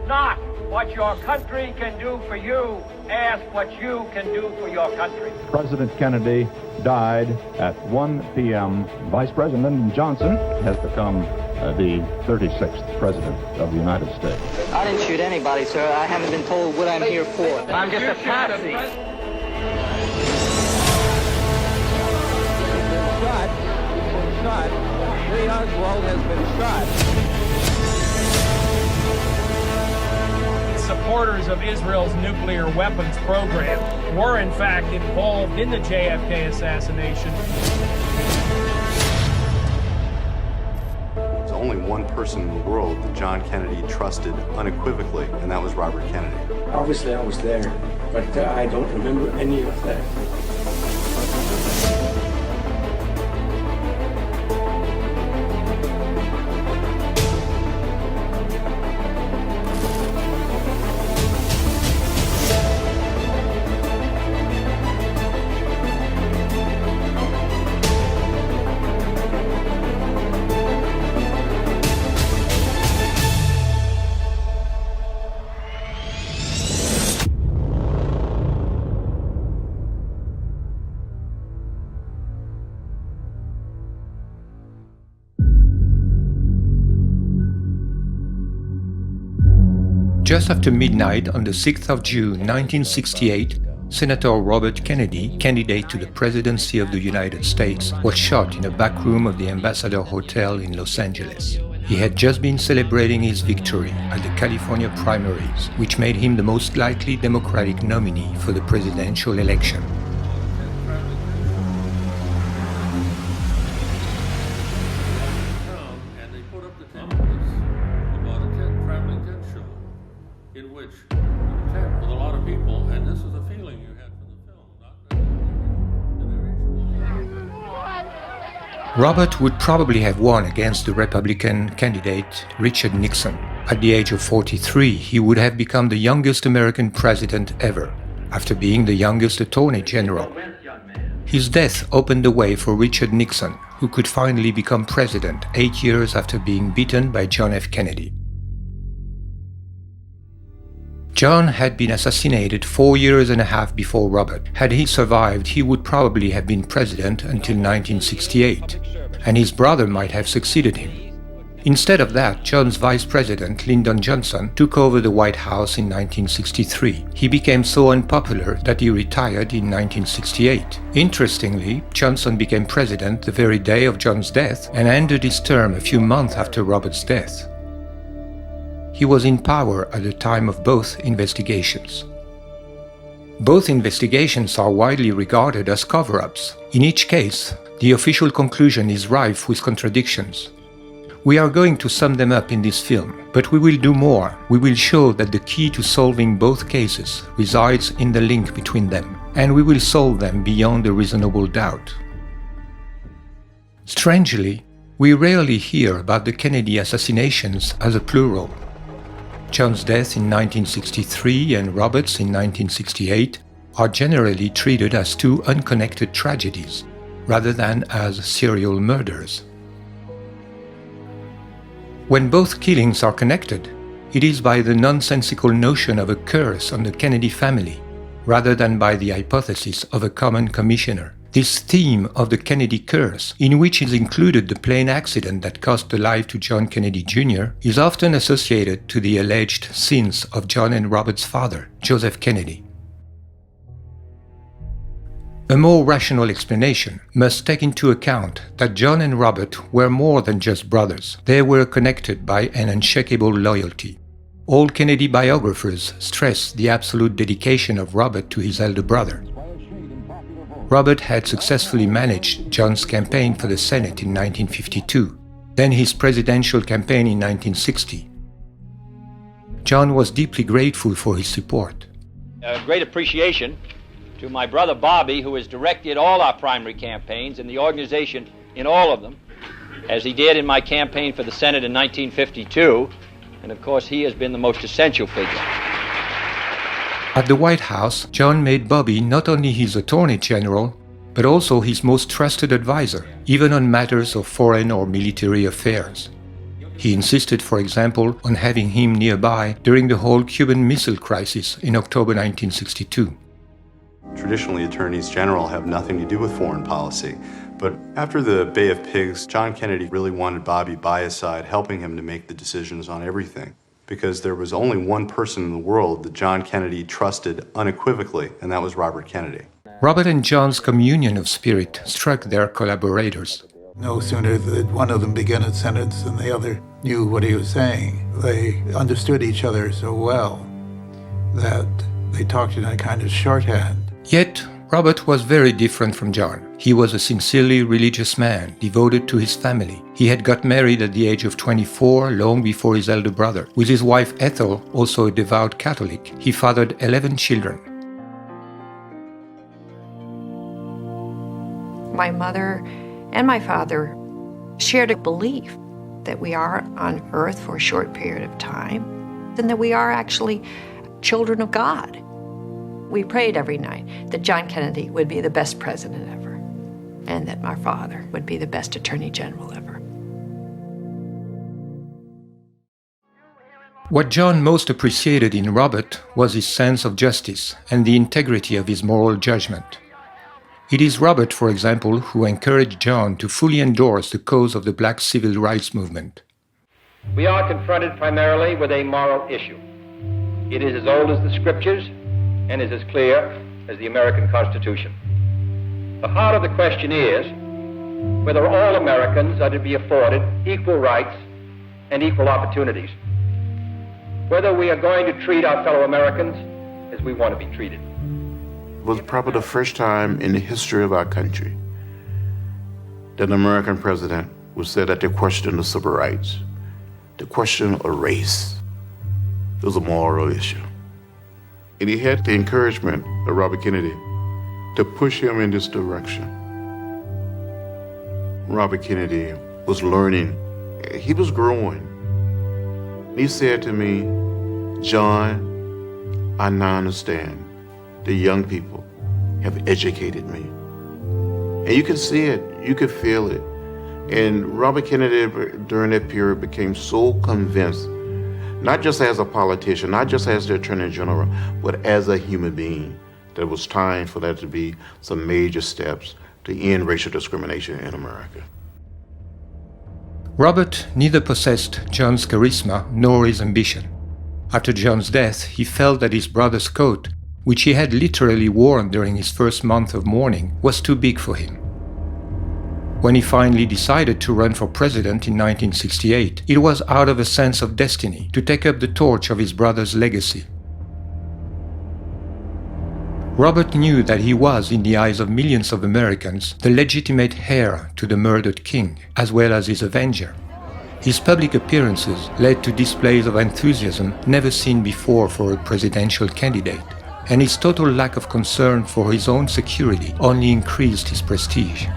not what your country can do for you. Ask what you can do for your country. President Kennedy died at 1 p.m. Vice President Johnson has become the 36th President of the United States. I didn't shoot anybody, sir. I haven't been told what I'm here for. I'm just a patsy. Shot. Lee Oswald has been shot. Supporters of Israel's nuclear weapons program were in fact involved in the JFK assassination. There's only one person in the world that John Kennedy trusted unequivocally, and that was Robert Kennedy. Obviously I was there, but I don't remember any of that. Just after midnight on the 6th of June 1968, Senator Robert Kennedy, candidate to the presidency of the United States, was shot in a back room of the Ambassador Hotel in Los Angeles. He had just been celebrating his victory at the California primaries, which made him the most likely Democratic nominee for the presidential election. Robert would probably have won against the Republican candidate Richard Nixon. At the age of 43, he would have become the youngest American president ever, after being the youngest Attorney General. His death opened the way for Richard Nixon, who could finally become president 8 years after being beaten by John F. Kennedy. John had been assassinated 4 years and a half before Robert. Had he survived, he would probably have been president until 1968, and his brother might have succeeded him. Instead of that, John's vice president, Lyndon Johnson, took over the White House in 1963. He became so unpopular that he retired in 1968. Interestingly, Johnson became president the very day of John's death and ended his term a few months after Robert's death. He was in power at the time of both investigations. Both investigations are widely regarded as cover-ups. In each case, the official conclusion is rife with contradictions. We are going to sum them up in this film, but we will do more. We will show that the key to solving both cases resides in the link between them, and we will solve them beyond a reasonable doubt. Strangely, we rarely hear about the Kennedy assassinations as a plural. John's death in 1963 and Robert's in 1968 are generally treated as two unconnected tragedies, rather than as serial murders. When both killings are connected, it is by the nonsensical notion of a curse on the Kennedy family, rather than by the hypothesis of a common commissioner. This theme of the Kennedy curse, in which is included the plane accident that cost the life to John Kennedy Jr., is often associated to the alleged sins of John and Robert's father, Joseph Kennedy. A more rational explanation must take into account that John and Robert were more than just brothers. They were connected by an unshakable loyalty. All Kennedy biographers stress the absolute dedication of Robert to his elder brother. Robert had successfully managed John's campaign for the Senate in 1952, then his presidential campaign in 1960. John was deeply grateful for his support. Great appreciation to my brother Bobby, who has directed all our primary campaigns and the organization in all of them, as he did in my campaign for the Senate in 1952, and of course he has been the most essential figure. At the White House, John made Bobby not only his Attorney General, but also his most trusted advisor, even on matters of foreign or military affairs. He insisted, for example, on having him nearby during the whole Cuban Missile Crisis in October 1962. Traditionally, attorneys general have nothing to do with foreign policy. But after the Bay of Pigs, John Kennedy really wanted Bobby by his side, helping him to make the decisions on everything. Because there was only one person in the world that John Kennedy trusted unequivocally, and that was Robert Kennedy. Robert and John's communion of spirit struck their collaborators. No sooner did one of them begin a sentence than the other knew what he was saying. They understood each other so well that they talked in a kind of shorthand. Yet, Robert was very different from John. He was a sincerely religious man, devoted to his family. He had got married at the age of 24, long before his elder brother. With his wife Ethel, also a devout Catholic, he fathered 11 children. My mother and my father shared a belief that we are on earth for a short period of time, and that we are actually children of God. We prayed every night that John Kennedy would be the best president ever, and that my father would be the best attorney general ever. What John most appreciated in Robert was his sense of justice and the integrity of his moral judgment. It is Robert, for example, who encouraged John to fully endorse the cause of the Black civil rights movement. We are confronted primarily with a moral issue. It is as old as the scriptures and is as clear as the American Constitution. The heart of the question is whether all Americans are to be afforded equal rights and equal opportunities, whether we are going to treat our fellow Americans as we want to be treated. It was probably the first time in the history of our country that an American president would say that the question of civil rights, the question of race, was a moral issue. And he had the encouragement of Robert Kennedy to push him in this direction. Robert Kennedy was learning. He was growing. He said to me, "John, I now understand. The young people have educated me." And you could see it, you could feel it. And Robert Kennedy, during that period, became so convinced, not just as a politician, not just as the Attorney General, but as a human being, that it was time for there to be some major steps to end racial discrimination in America. Robert neither possessed John's charisma nor his ambition. After John's death, he felt that his brother's coat, which he had literally worn during his first month of mourning, was too big for him. When he finally decided to run for president in 1968, it was out of a sense of destiny to take up the torch of his brother's legacy. Robert knew that he was, in the eyes of millions of Americans, the legitimate heir to the murdered king, as well as his avenger. His public appearances led to displays of enthusiasm never seen before for a presidential candidate, and his total lack of concern for his own security only increased his prestige.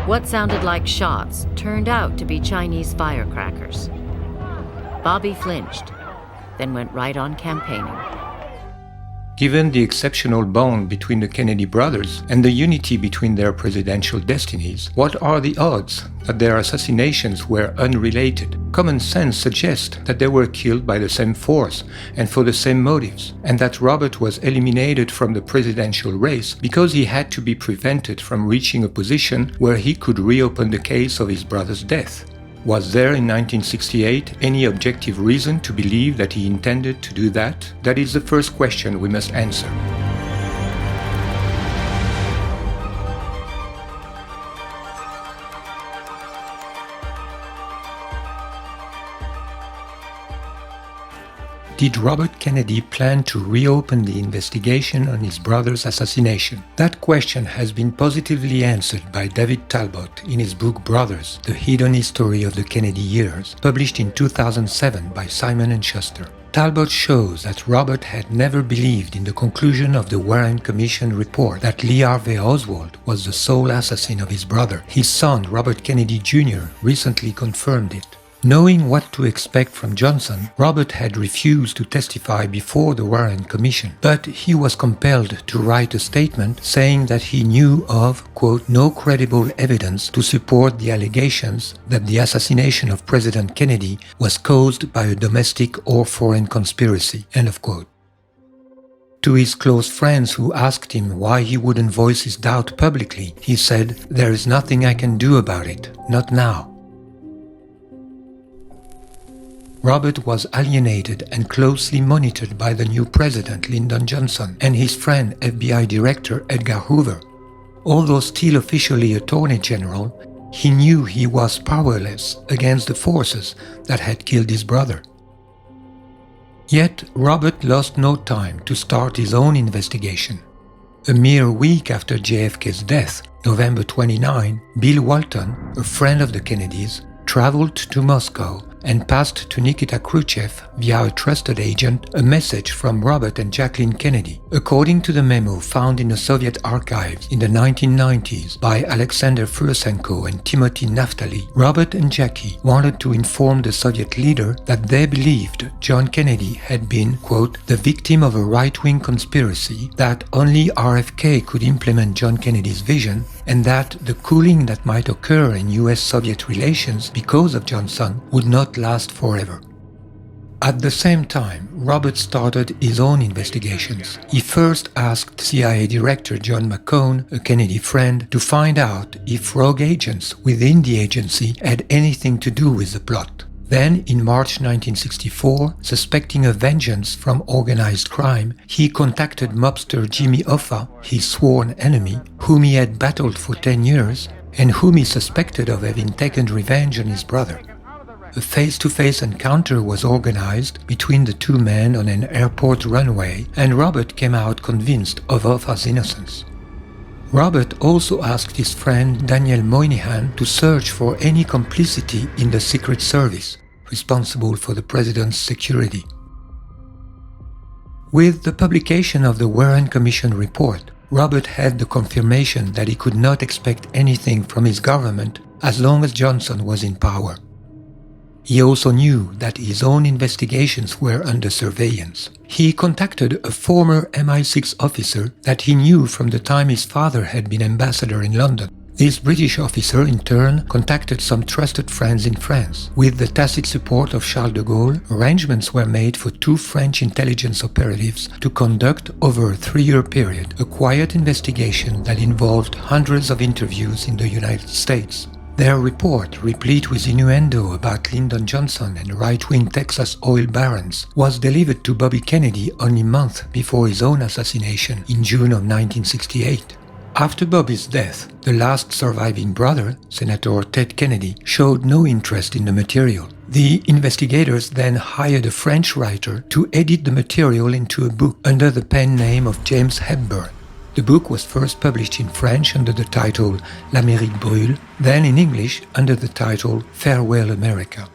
What sounded like shots turned out to be Chinese firecrackers. Bobby flinched, then went right on campaigning. Given the exceptional bond between the Kennedy brothers and the unity between their presidential destinies, what are the odds that their assassinations were unrelated? Common sense suggests that they were killed by the same force and for the same motives, and that Robert was eliminated from the presidential race because he had to be prevented from reaching a position where he could reopen the case of his brother's death. Was there in 1968 any objective reason to believe that he intended to do that? That is the first question we must answer. Did Robert Kennedy plan to reopen the investigation on his brother's assassination? That question has been positively answered by David Talbot in his book Brothers, The Hidden History of the Kennedy Years, published in 2007 by Simon & Schuster. Talbot shows that Robert had never believed in the conclusion of the Warren Commission report that Lee Harvey Oswald was the sole assassin of his brother. His son, Robert Kennedy Jr., recently confirmed it. Knowing what to expect from Johnson, Robert had refused to testify before the Warren Commission, but he was compelled to write a statement saying that he knew of, quote, no credible evidence to support the allegations that the assassination of President Kennedy was caused by a domestic or foreign conspiracy, end of quote. To his close friends who asked him why he wouldn't voice his doubt publicly, he said, "There is nothing I can do about it, not now." Robert was alienated and closely monitored by the new president, Lyndon Johnson, and his friend, FBI Director Edgar Hoover. Although still officially Attorney General, he knew he was powerless against the forces that had killed his brother. Yet, Robert lost no time to start his own investigation. A mere week after JFK's death, November 29, Bill Walton, a friend of the Kennedys, traveled to Moscow and passed to Nikita Khrushchev via a trusted agent a message from Robert and Jacqueline Kennedy. According to the memo found in the Soviet archives in the 1990s by Alexander Fursenko and Timothy Naftali, Robert and Jackie wanted to inform the Soviet leader that they believed John Kennedy had been, quote, the victim of a right-wing conspiracy, that only RFK could implement John Kennedy's vision, and that the cooling that might occur in US-Soviet relations because of Johnson would not last forever. At the same time, Robert started his own investigations. He first asked CIA Director John McCone, a Kennedy friend, to find out if rogue agents within the agency had anything to do with the plot. Then, in March 1964, suspecting a vengeance from organized crime, he contacted mobster Jimmy Hoffa, his sworn enemy, whom he had battled for 10 years, and whom he suspected of having taken revenge on his brother. A face-to-face encounter was organized between the two men on an airport runway, and Robert came out convinced of Hoffa's innocence. Robert also asked his friend Daniel Moynihan to search for any complicity in the Secret Service, responsible for the president's security. With the publication of the Warren Commission report, Robert had the confirmation that he could not expect anything from his government as long as Johnson was in power. He also knew that his own investigations were under surveillance. He contacted a former MI6 officer that he knew from the time his father had been ambassador in London. This British officer, in turn, contacted some trusted friends in France. With the tacit support of Charles de Gaulle, arrangements were made for 2 French intelligence operatives to conduct, over a 3-year period, a quiet investigation that involved hundreds of interviews in the United States. Their report, replete with innuendo about Lyndon Johnson and right-wing Texas oil barons, was delivered to Bobby Kennedy only a month before his own assassination in June of 1968. After Bobby's death, the last surviving brother, Senator Ted Kennedy, showed no interest in the material. The investigators then hired a French writer to edit the material into a book under the pen name of James Hepburn. The book was first published in French under the title L'Amérique brûle, then in English under the title Farewell America.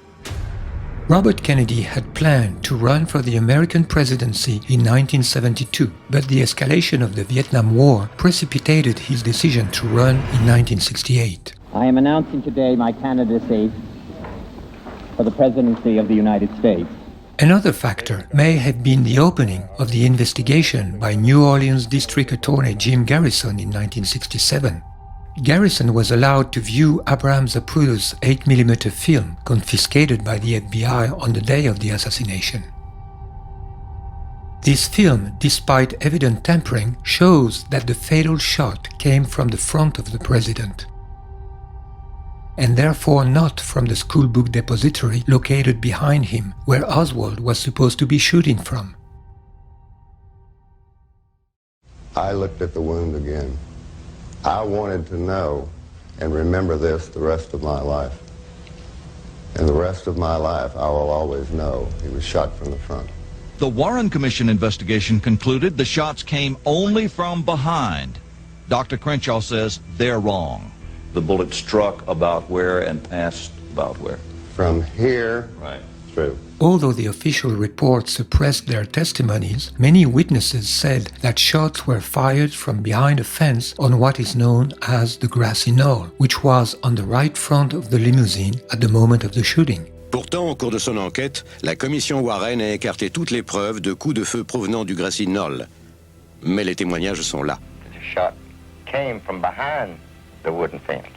Robert Kennedy had planned to run for the American presidency in 1972, but the escalation of the Vietnam War precipitated his decision to run in 1968. I am announcing today my candidacy for the presidency of the United States. Another factor may have been the opening of the investigation by New Orleans District Attorney Jim Garrison in 1967. Garrison was allowed to view Abraham Zapruder's 8mm film confiscated by the FBI on the day of the assassination. This film, despite evident tampering, shows that the fatal shot came from the front of the president, and therefore not from the schoolbook depository located behind him, where Oswald was supposed to be shooting from. I looked at the wound again. I wanted to know and remember this the rest of my life. And the rest of my life, I will always know he was shot from the front. The Warren Commission investigation concluded the shots came only from behind. Dr. Crenshaw says they're wrong. The bullet struck about where and passed about where? From here, right, through. Although the official report suppressed their testimonies, many witnesses said that shots were fired from behind a fence on what is known as the grassy knoll, which was on the right front of the limousine at the moment of the shooting. Pourtant, au cours de son enquête, la commission Warren a écarté toutes les preuves de coups de feu provenant du Grassy Knoll. Mais les témoignages sont là. The shot came from behind the wooden fence.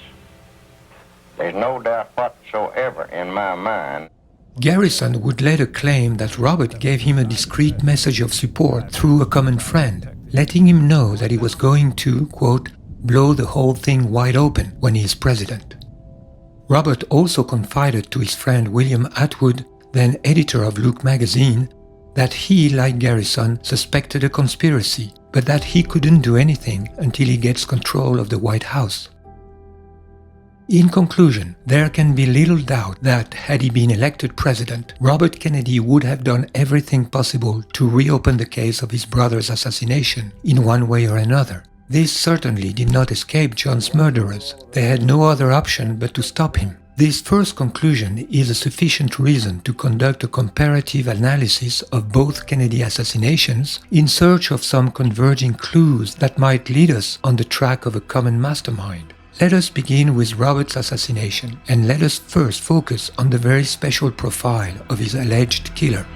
There's no doubt whatsoever in my mind. Garrison would later claim that Robert gave him a discreet message of support through a common friend, letting him know that he was going to, quote, blow the whole thing wide open when he is president. Robert also confided to his friend William Atwood, then editor of Look magazine, that he, like Garrison, suspected a conspiracy, but that he couldn't do anything until he gets control of the White House. In conclusion, there can be little doubt that, had he been elected president, Robert Kennedy would have done everything possible to reopen the case of his brother's assassination in one way or another. This certainly did not escape John's murderers. They had no other option but to stop him. This first conclusion is a sufficient reason to conduct a comparative analysis of both Kennedy assassinations in search of some converging clues that might lead us on the track of a common mastermind. Let us begin with Robert's assassination, and let us first focus on the very special profile of his alleged killer.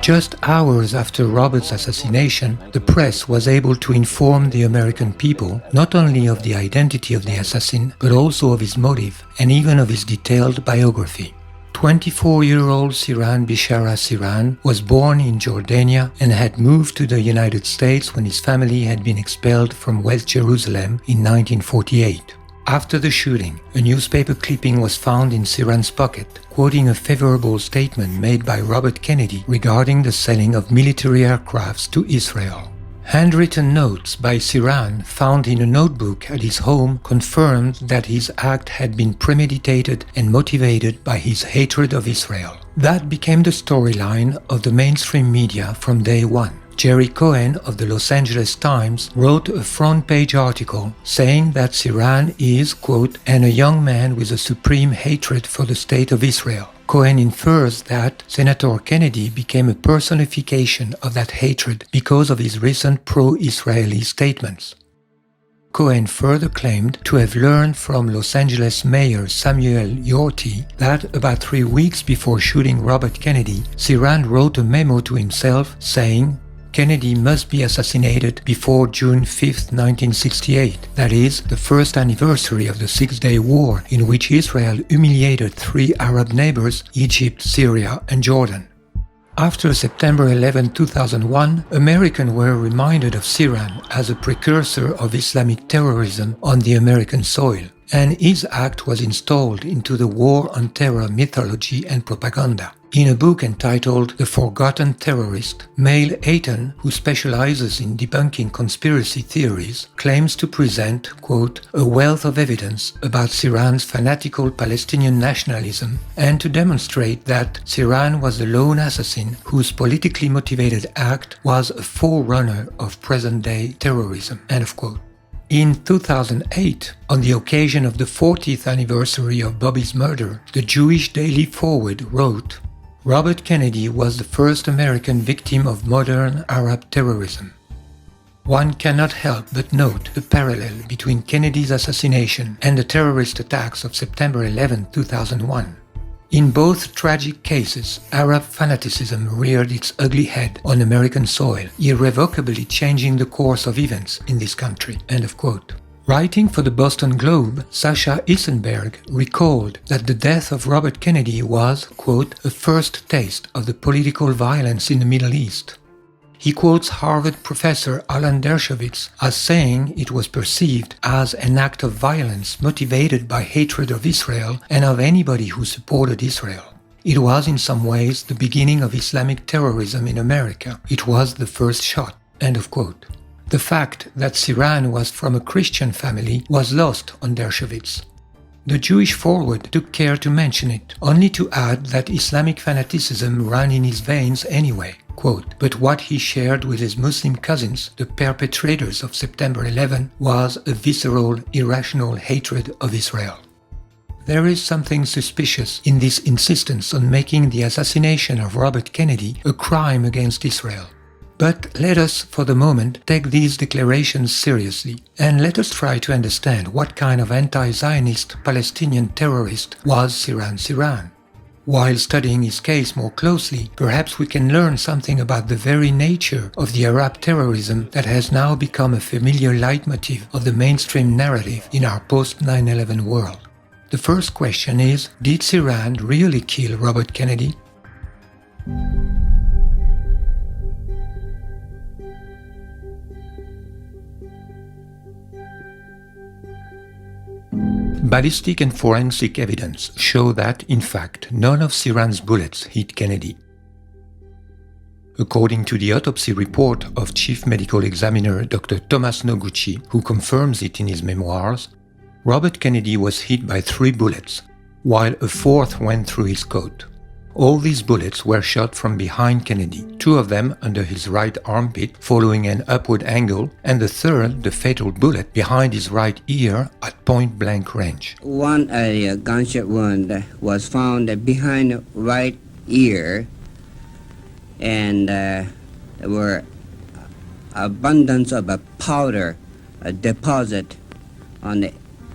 Just hours after Robert's assassination, the press was able to inform the American people not only of the identity of the assassin, but also of his motive and even of his detailed biography. 24-year-old Sirhan Bishara Sirhan was born in Jordania and had moved to the United States when his family had been expelled from West Jerusalem in 1948. After the shooting, a newspaper clipping was found in Sirhan's pocket, quoting a favorable statement made by Robert Kennedy regarding the selling of military aircrafts to Israel. Handwritten notes by Sirhan found in a notebook at his home confirmed that his act had been premeditated and motivated by his hatred of Israel. That became the storyline of the mainstream media from day one. Jerry Cohen of the Los Angeles Times wrote a front-page article saying that Sirhan is, quote, and a young man with a supreme hatred for the state of Israel. Cohen infers that Senator Kennedy became a personification of that hatred because of his recent pro-Israeli statements. Cohen further claimed to have learned from Los Angeles Mayor Samuel Yorty that about 3 weeks before shooting Robert Kennedy, Sirhan wrote a memo to himself saying, Kennedy must be assassinated before June 5, 1968, that is, the first anniversary of the Six-Day War in which Israel humiliated 3 Arab neighbors, Egypt, Syria, and Jordan. After September 11, 2001, Americans were reminded of Sirhan as a precursor of Islamic terrorism on the American soil, and his act was installed into the War on Terror mythology and propaganda. In a book entitled The Forgotten Terrorist, Mail Ayton, who specializes in debunking conspiracy theories, claims to present, quote, a wealth of evidence about Sirhan's fanatical Palestinian nationalism and to demonstrate that Sirhan was the lone assassin whose politically motivated act was a forerunner of present-day terrorism, end of quote. In 2008, on the occasion of the 40th anniversary of Bobby's murder, the Jewish Daily Forward wrote, Robert Kennedy was the first American victim of modern Arab terrorism. One cannot help but note the parallel between Kennedy's assassination and the terrorist attacks of September 11, 2001. In both tragic cases, Arab fanaticism reared its ugly head on American soil, irrevocably changing the course of events in this country. End of quote. Writing for the Boston Globe, Sasha Issenberg recalled that the death of Robert Kennedy was, quote, a first taste of the political violence in the Middle East. He quotes Harvard professor Alan Dershowitz as saying it was perceived as an act of violence motivated by hatred of Israel and of anybody who supported Israel. It was in some ways the beginning of Islamic terrorism in America. It was the first shot. End of quote. The fact that Sirhan was from a Christian family was lost on Dershowitz. The Jewish Forward took care to mention it, only to add that Islamic fanaticism ran in his veins anyway. Quote, but what he shared with his Muslim cousins, the perpetrators of September 11, was a visceral, irrational hatred of Israel. There is something suspicious in this insistence on making the assassination of Robert Kennedy a crime against Israel. But let us, for the moment, take these declarations seriously, and let us try to understand what kind of anti-Zionist Palestinian terrorist was Sirhan Sirhan. While studying his case more closely, perhaps we can learn something about the very nature of the Arab terrorism that has now become a familiar leitmotif of the mainstream narrative in our post-9/11 world. The first question is, did Sirhan really kill Robert Kennedy? Ballistic and forensic evidence show that, in fact, none of Sirhan's bullets hit Kennedy. According to the autopsy report of Chief Medical Examiner Dr. Thomas Noguchi, who confirms it in his memoirs, Robert Kennedy was hit by 3 bullets, while a 4th went through his coat. All these bullets were shot from behind Kennedy, 2 of them under his right armpit following an upward angle, and the 3rd, the fatal bullet, behind his right ear at point-blank range. One gunshot wound was found behind right ear, and there were abundance of a powder deposit on the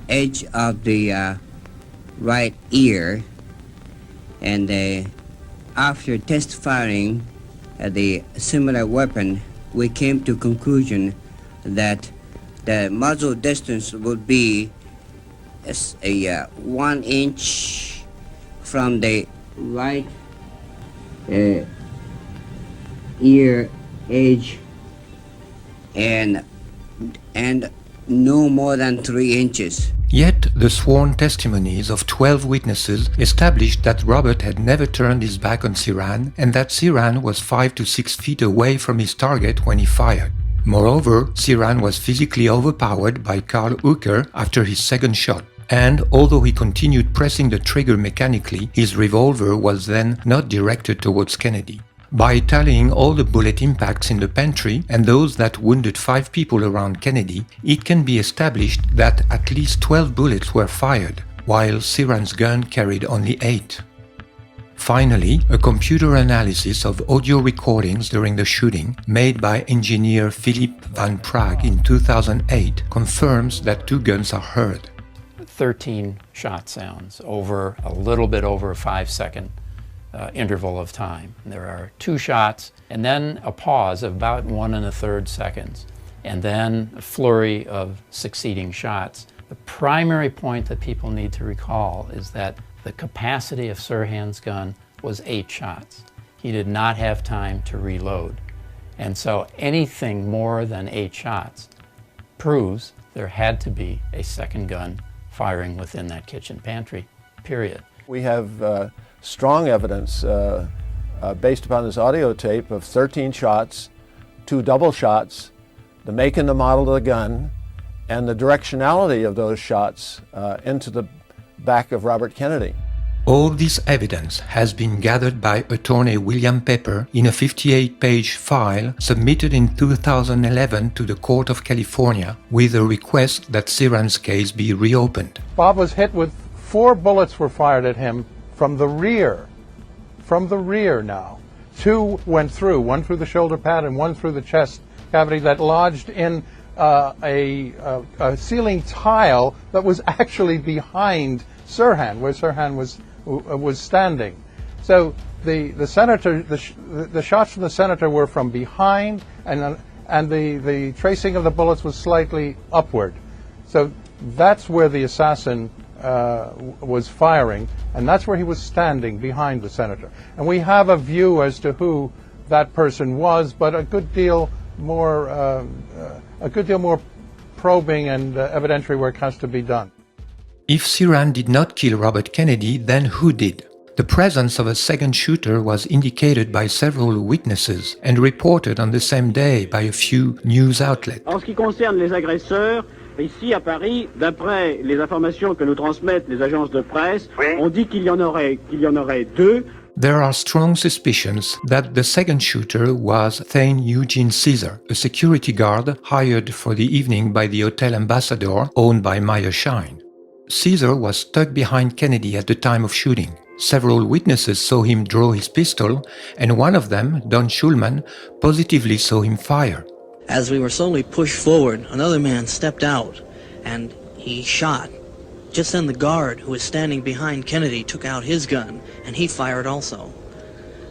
edge of the right ear, and after test firing the similar weapon, we came to conclusion that the muzzle distance would be a 1 inch from the right ear edge and no more than 3 inches. Yet the sworn testimonies of 12 witnesses established that Robert had never turned his back on Sirhan and that Sirhan was 5 to 6 feet away from his target when he fired. Moreover, Sirhan was physically overpowered by Karl Uecker after his second shot, and although he continued pressing the trigger mechanically, his revolver was then not directed towards Kennedy. By tallying all the bullet impacts in the pantry and those that wounded 5 people around Kennedy, it can be established that at least 12 bullets were fired, while Sirhan's gun carried only 8. Finally, a computer analysis of audio recordings during the shooting, made by engineer Philip van Praag in 2008, confirms that 2 guns are heard. 13 shot sounds over a little bit over a 5-second interval of time. There are 2 shots and then a pause of about 1 1/3 seconds, and then a flurry of succeeding shots. The primary point that people need to recall is that the capacity of Sirhan's gun was 8 shots. He did not have time to reload. And so anything more than 8 shots proves there had to be a second gun firing within that kitchen pantry, period. We have strong evidence based upon this audio tape of 13 shots, 2 double shots, the make and the model of the gun, and the directionality of those shots into the back of Robert Kennedy. All this evidence has been gathered by attorney William Pepper in a 58-page file submitted in 2011 to the Court of California with a request that Sirhan's case be reopened. Bob was hit with 4 bullets were fired at him from the rear now. 2 went through, 1 through the shoulder pad and 1 through the chest cavity that lodged in a ceiling tile that was actually behind Sirhan, where Sirhan was standing. So the senator, the shots from the senator were from behind, and the tracing of the bullets was slightly upward. So that's where the assassin was firing, and that's where he was standing behind the senator. And we have a view as to who that person was, but a good deal more probing and evidentiary work has to be done. If Sirhan did not kill Robert Kennedy, then who did? The presence of a second shooter was indicated by several witnesses and reported on the same day by a few news outlets. En ce qui concerne les agresseurs, ici à Paris, d'après les informations que nous transmettent les agences de presse, on dit qu'il y en aurait 2. There are strong suspicions that the second shooter was Thane Eugene Caesar, a security guard hired for the evening by the Hotel Ambassador owned by Meyer Shine. Caesar was stuck behind Kennedy at the time of shooting. Several witnesses saw him draw his pistol, and one of them, Don Schulman, positively saw him fire. As we were slowly pushed forward, another man stepped out, and he shot. Just then the guard, who was standing behind Kennedy, took out his gun, and he fired also.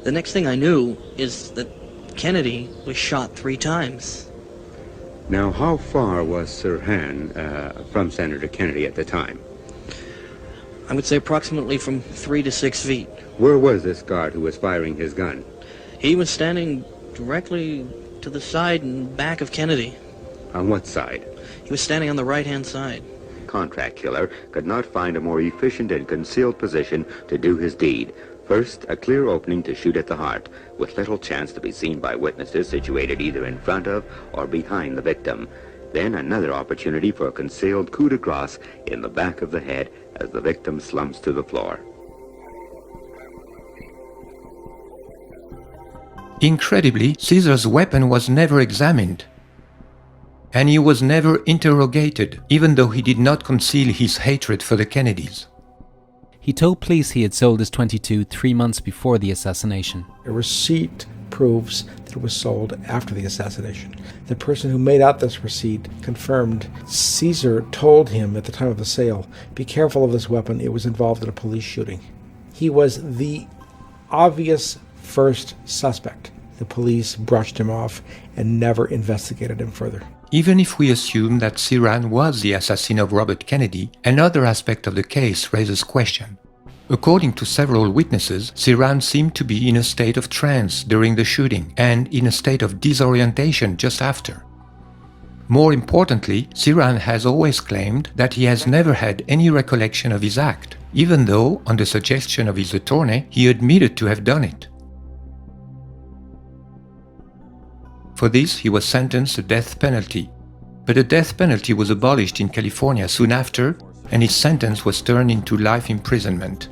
The next thing I knew is that Kennedy was shot 3 times. Now, how far was Sirhan from Senator Kennedy at the time? I would say approximately from 3 to 6 feet. Where was this guard who was firing his gun? He was standing directly to the side and back of Kennedy. On what side? He was standing on the right-hand side. Contract killer could not find a more efficient and concealed position to do his deed. First, a clear opening to shoot at the heart, with little chance to be seen by witnesses situated either in front of or behind the victim. Then another opportunity for a concealed coup de grace in the back of the head as the victim slumps to the floor. Incredibly, Caesar's weapon was never examined, and he was never interrogated, even though he did not conceal his hatred for the Kennedys. He told police he had sold his .22 3 months before the assassination. A receipt proves that it was sold after the assassination. The person who made out this receipt confirmed Caesar told him at the time of the sale, "Be careful of this weapon, it was involved in a police shooting." He was the obvious first suspect. The police brushed him off and never investigated him further. Even if we assume that Sirhan was the assassin of Robert Kennedy, another aspect of the case raises question. According to several witnesses, Sirhan seemed to be in a state of trance during the shooting and in a state of disorientation just after. More importantly, Sirhan has always claimed that he has never had any recollection of his act, even though, on the suggestion of his attorney, he admitted to have done it. For this, he was sentenced to death penalty. But the death penalty was abolished in California soon after, and his sentence was turned into life imprisonment.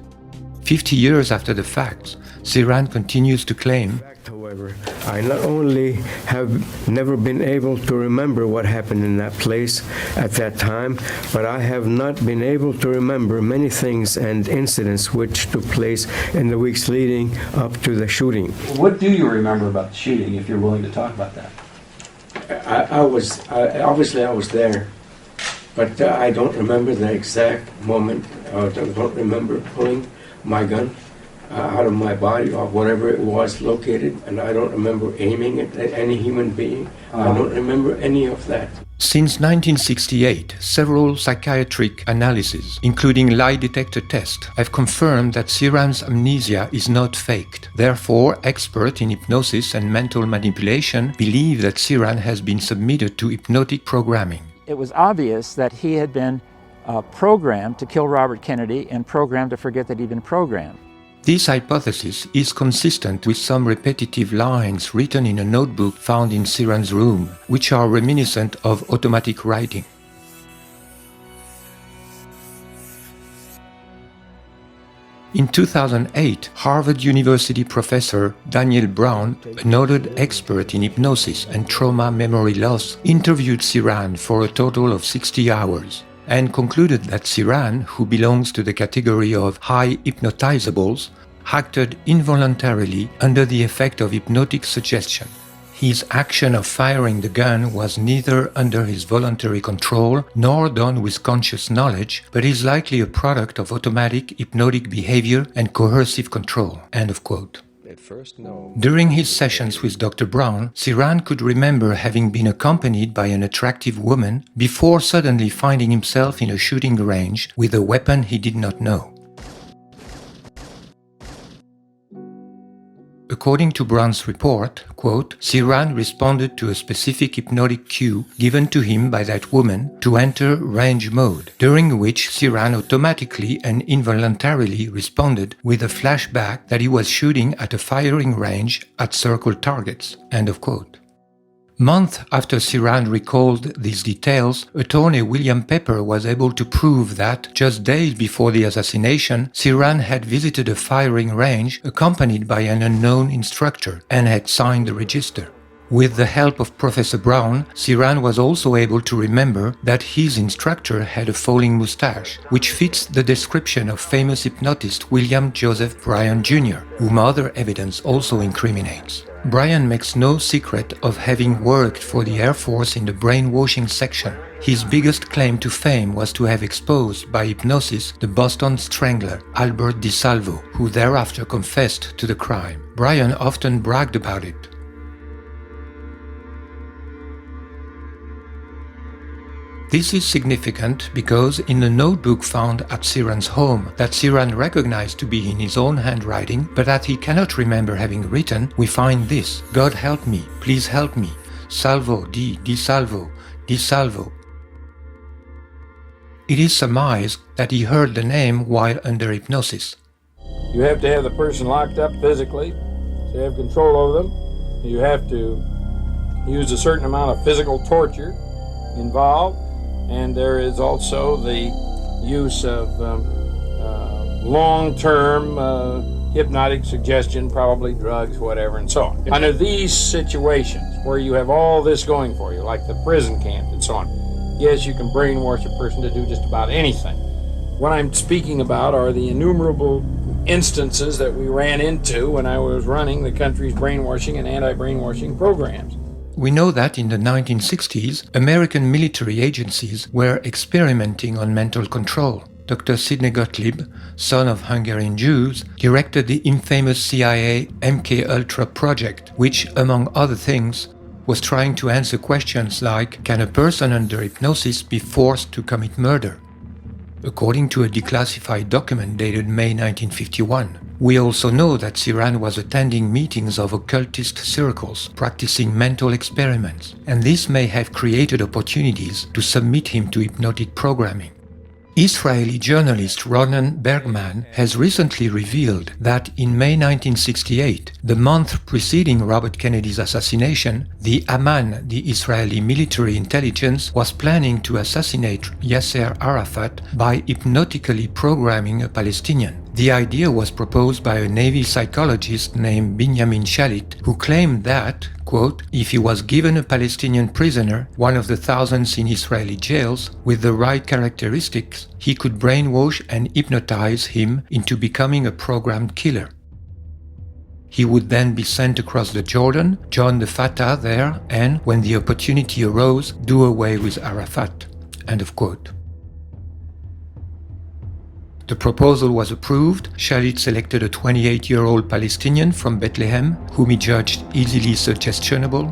50 years after the fact, Sirhan continues to claim, However, I not only have never been able to remember what happened in that place at that time, but I have not been able to remember many things and incidents which took place in the weeks leading up to the shooting. What do you remember about the shooting, if you're willing to talk about that? I was there, but I don't remember the exact moment. I don't remember pulling my gun out of my body or whatever it was located, and I don't remember aiming it at any human being. I don't remember any of that. Since 1968, several psychiatric analyses, including lie detector tests, have confirmed that Sirhan's amnesia is not faked. Therefore, experts in hypnosis and mental manipulation believe that Sirhan has been submitted to hypnotic programming. It was obvious that he had been programmed to kill Robert Kennedy and programmed to forget that he'd been programmed. This hypothesis is consistent with some repetitive lines written in a notebook found in Sirhan's room, which are reminiscent of automatic writing. In 2008, Harvard University professor Daniel Brown, a noted expert in hypnosis and trauma memory loss, interviewed Sirhan for a total of 60 hours. And concluded that Sirhan, who belongs to the category of high hypnotizables, acted involuntarily under the effect of hypnotic suggestion. His action of firing the gun was neither under his voluntary control nor done with conscious knowledge, but is likely a product of automatic hypnotic behavior and coercive control. End of quote. During his sessions with Dr. Brown, Sirhan could remember having been accompanied by an attractive woman before suddenly finding himself in a shooting range with a weapon he did not know. According to Brown's report, quote, Sirhan responded to a specific hypnotic cue given to him by that woman to enter range mode, during which Sirhan automatically and involuntarily responded with a flashback that he was shooting at a firing range at circled targets. End of quote. Months after Sirhan recalled these details, attorney William Pepper was able to prove that, just days before the assassination, Sirhan had visited a firing range accompanied by an unknown instructor and had signed the register. With the help of Professor Brown, Siran was also able to remember that his instructor had a falling mustache, which fits the description of famous hypnotist William Joseph Bryan Jr., whom other evidence also incriminates. Bryan makes no secret of having worked for the Air Force in the brainwashing section. His biggest claim to fame was to have exposed by hypnosis the Boston strangler Albert DeSalvo, who thereafter confessed to the crime. Bryan often bragged about it. This is significant because in the notebook found at Siran's home that Siran recognized to be in his own handwriting but that he cannot remember having written, we find this: God help me, please help me, salvo, di salvo, di salvo. It is surmised that he heard the name while under hypnosis. You have to have the person locked up physically, so you have control over them. You have to use a certain amount of physical torture involved. And there is also the use of long-term hypnotic suggestion, probably drugs, whatever, and so on. Under these situations where you have all this going for you, like the prison camp and so on, yes, you can brainwash a person to do just about anything. What I'm speaking about are the innumerable instances that we ran into when I was running the country's brainwashing and anti-brainwashing programs. We know that in the 1960s, American military agencies were experimenting on mental control. Dr. Sidney Gottlieb, son of Hungarian Jews, directed the infamous CIA MK-Ultra project, which, among other things, was trying to answer questions like, can a person under hypnosis be forced to commit murder? According to a declassified document dated May 1951. We also know that Siran was attending meetings of occultist circles, practicing mental experiments, and this may have created opportunities to submit him to hypnotic programming. Israeli journalist Ronen Bergman has recently revealed that in May 1968, the month preceding Robert Kennedy's assassination, the AMAN, the Israeli military intelligence, was planning to assassinate Yasser Arafat by hypnotically programming a Palestinian. The idea was proposed by a Navy psychologist named Benjamin Shalit, who claimed that, quote, if he was given a Palestinian prisoner, one of the thousands in Israeli jails, with the right characteristics, he could brainwash and hypnotize him into becoming a programmed killer. He would then be sent across the Jordan, join the Fatah there, and, when the opportunity arose, do away with Arafat. End of quote. The proposal was approved. Shalit selected a 28-year-old Palestinian from Bethlehem, whom he judged easily suggestionable.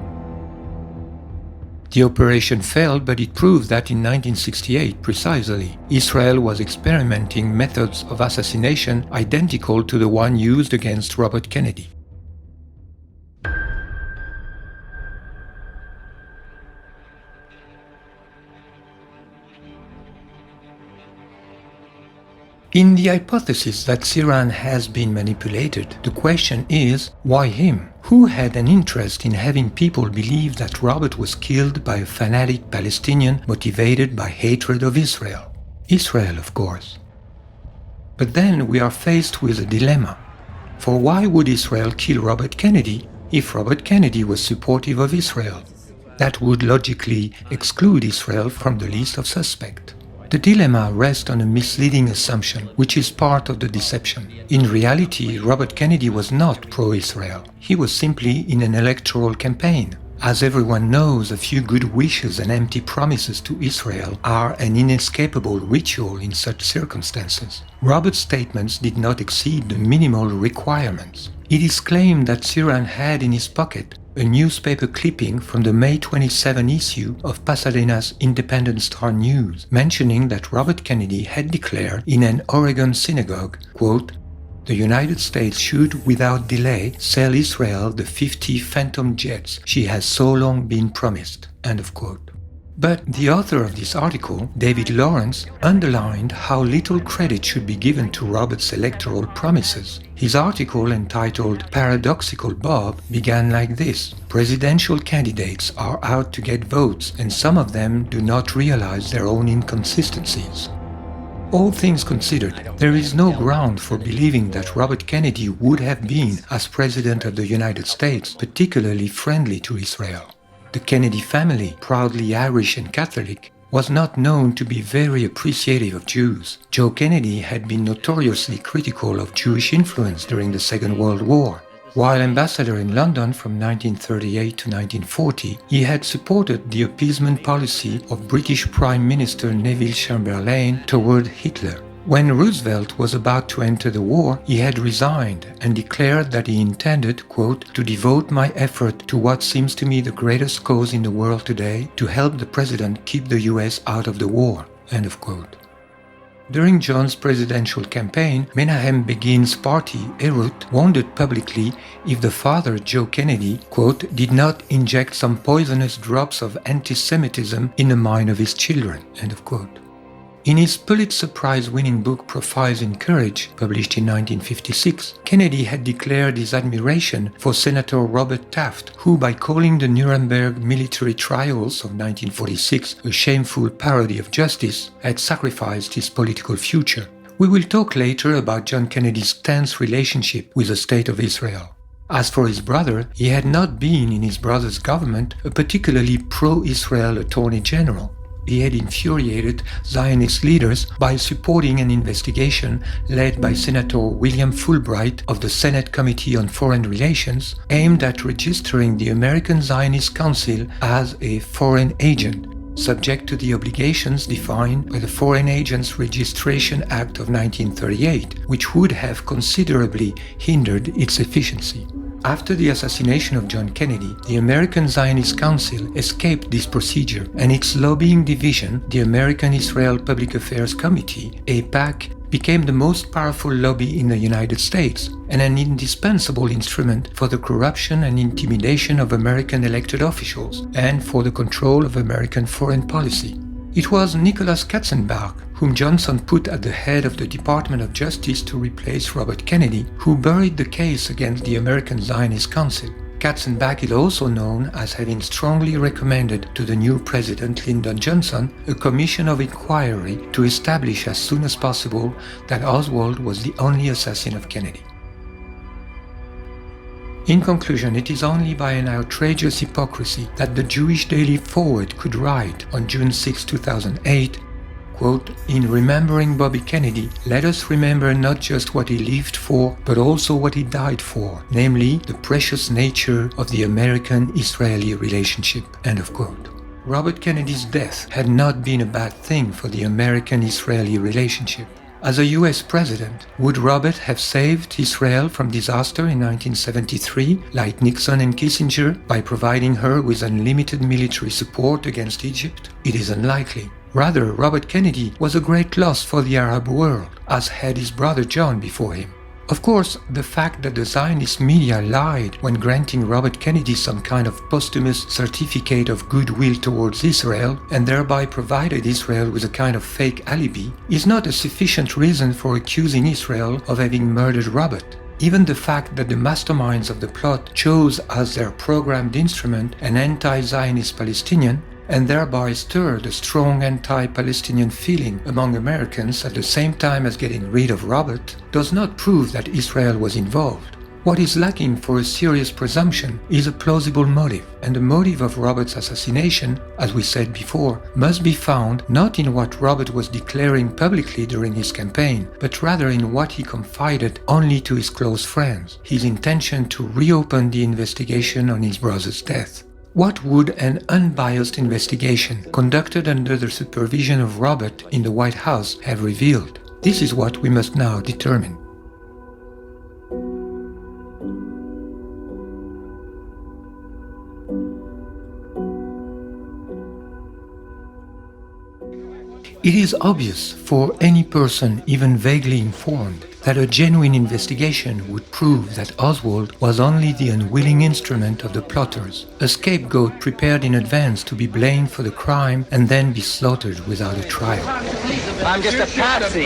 The operation failed, but it proved that in 1968, precisely, Israel was experimenting methods of assassination identical to the one used against Robert Kennedy. In the hypothesis that Siran has been manipulated, the question is, why him? Who had an interest in having people believe that Robert was killed by a fanatic Palestinian motivated by hatred of Israel? Israel, of course. But then we are faced with a dilemma. For why would Israel kill Robert Kennedy if Robert Kennedy was supportive of Israel? That would logically exclude Israel from the list of suspects. The dilemma rests on a misleading assumption, which is part of the deception. In reality, Robert Kennedy was not pro-Israel. He was simply in an electoral campaign. As everyone knows, a few good wishes and empty promises to Israel are an inescapable ritual in such circumstances. Robert's statements did not exceed the minimal requirements. It is claimed that Siran had in his pocket a newspaper clipping from the May 27 issue of Pasadena's Independent Star News, mentioning that Robert Kennedy had declared in an Oregon synagogue, quote, the United States should without delay sell Israel the 50 Phantom jets she has so long been promised, end of quote. But the author of this article, David Lawrence, underlined how little credit should be given to Robert's electoral promises. His article, entitled Paradoxical Bob, began like this: presidential candidates are out to get votes, and some of them do not realize their own inconsistencies. All things considered, there is no ground for believing that Robert Kennedy would have been, as President of the United States, particularly friendly to Israel. The Kennedy family, proudly Irish and Catholic, was not known to be very appreciative of Jews. Joe Kennedy had been notoriously critical of Jewish influence during the Second World War. While ambassador in London from 1938 to 1940, he had supported the appeasement policy of British Prime Minister Neville Chamberlain toward Hitler. When Roosevelt was about to enter the war, he had resigned and declared that he intended, quote, to devote my effort to what seems to me the greatest cause in the world today, to help the president keep the US out of the war, end of quote. During John's presidential campaign, Menahem Begin's party, Erut, wondered publicly if the father, Joe Kennedy, quote, did not inject some poisonous drops of anti-Semitism in the mind of his children, end of quote. In his Pulitzer Prize-winning book Profiles in Courage, published in 1956, Kennedy had declared his admiration for Senator Robert Taft, who, by calling the Nuremberg military trials of 1946 a shameful parody of justice, had sacrificed his political future. We will talk later about John Kennedy's tense relationship with the State of Israel. As for his brother, he had not been in his brother's government a particularly pro-Israel Attorney General. He had infuriated Zionist leaders by supporting an investigation led by Senator William Fulbright of the Senate Committee on Foreign Relations aimed at registering the American Zionist Council as a foreign agent, subject to the obligations defined by the Foreign Agents Registration Act of 1938, which would have considerably hindered its efficiency. After the assassination of John Kennedy, the American Zionist Council escaped this procedure, and its lobbying division, the American Israel Public Affairs Committee, AIPAC, became the most powerful lobby in the United States and an indispensable instrument for the corruption and intimidation of American elected officials and for the control of American foreign policy. It was Nicholas Katzenbach, whom Johnson put at the head of the Department of Justice to replace Robert Kennedy, who buried the case against the American Zionist Council. Katzenbach is also known as having strongly recommended to the new president Lyndon Johnson a commission of inquiry to establish as soon as possible that Oswald was the only assassin of Kennedy. In conclusion, it is only by an outrageous hypocrisy that the Jewish Daily Forward could write on June 6, 2008, quote, in remembering Bobby Kennedy, let us remember not just what he lived for, but also what he died for, namely the precious nature of the American-Israeli relationship, end of quote. Robert Kennedy's death had not been a bad thing for the American-Israeli relationship. As a US president, would Robert have saved Israel from disaster in 1973, like Nixon and Kissinger, by providing her with unlimited military support against Egypt? It is unlikely. Rather, Robert Kennedy was a great loss for the Arab world, as had his brother John before him. Of course, the fact that the Zionist media lied when granting Robert Kennedy some kind of posthumous certificate of goodwill towards Israel and thereby provided Israel with a kind of fake alibi is not a sufficient reason for accusing Israel of having murdered Robert. Even the fact that the masterminds of the plot chose as their programmed instrument an anti-Zionist Palestinian and thereby stirred a strong anti-Palestinian feeling among Americans at the same time as getting rid of Robert, does not prove that Israel was involved. What is lacking for a serious presumption is a plausible motive, and the motive of Robert's assassination, as we said before, must be found not in what Robert was declaring publicly during his campaign, but rather in what he confided only to his close friends, his intention to reopen the investigation on his brother's death. What would an unbiased investigation conducted under the supervision of Robert in the White House have revealed? This is what we must now determine. It is obvious for any person even vaguely informed that a genuine investigation would prove that Oswald was only the unwilling instrument of the plotters, a scapegoat prepared in advance to be blamed for the crime and then be slaughtered without a trial. I'm just a patsy.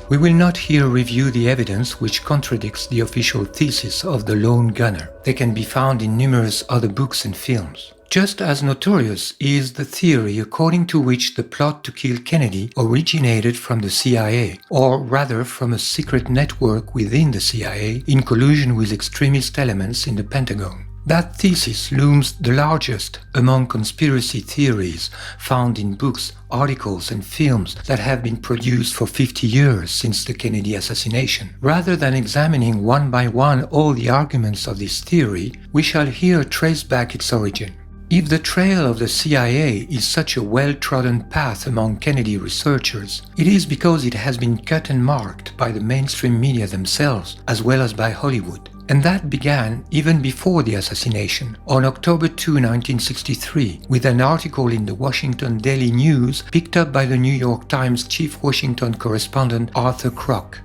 We will not here review the evidence which contradicts the official thesis of the lone gunner. They can be found in numerous other books and films. Just as notorious is the theory according to which the plot to kill Kennedy originated from the CIA, or rather from a secret network within the CIA in collusion with extremist elements in the Pentagon. That thesis looms the largest among conspiracy theories found in books, articles and films that have been produced for 50 years since the Kennedy assassination. Rather than examining one by one all the arguments of this theory, we shall here trace back its origin. If the trail of the CIA is such a well-trodden path among Kennedy researchers, it is because it has been cut and marked by the mainstream media themselves, as well as by Hollywood. And that began even before the assassination, on October 2, 1963, with an article in the Washington Daily News picked up by the New York Times chief Washington correspondent Arthur Kroc.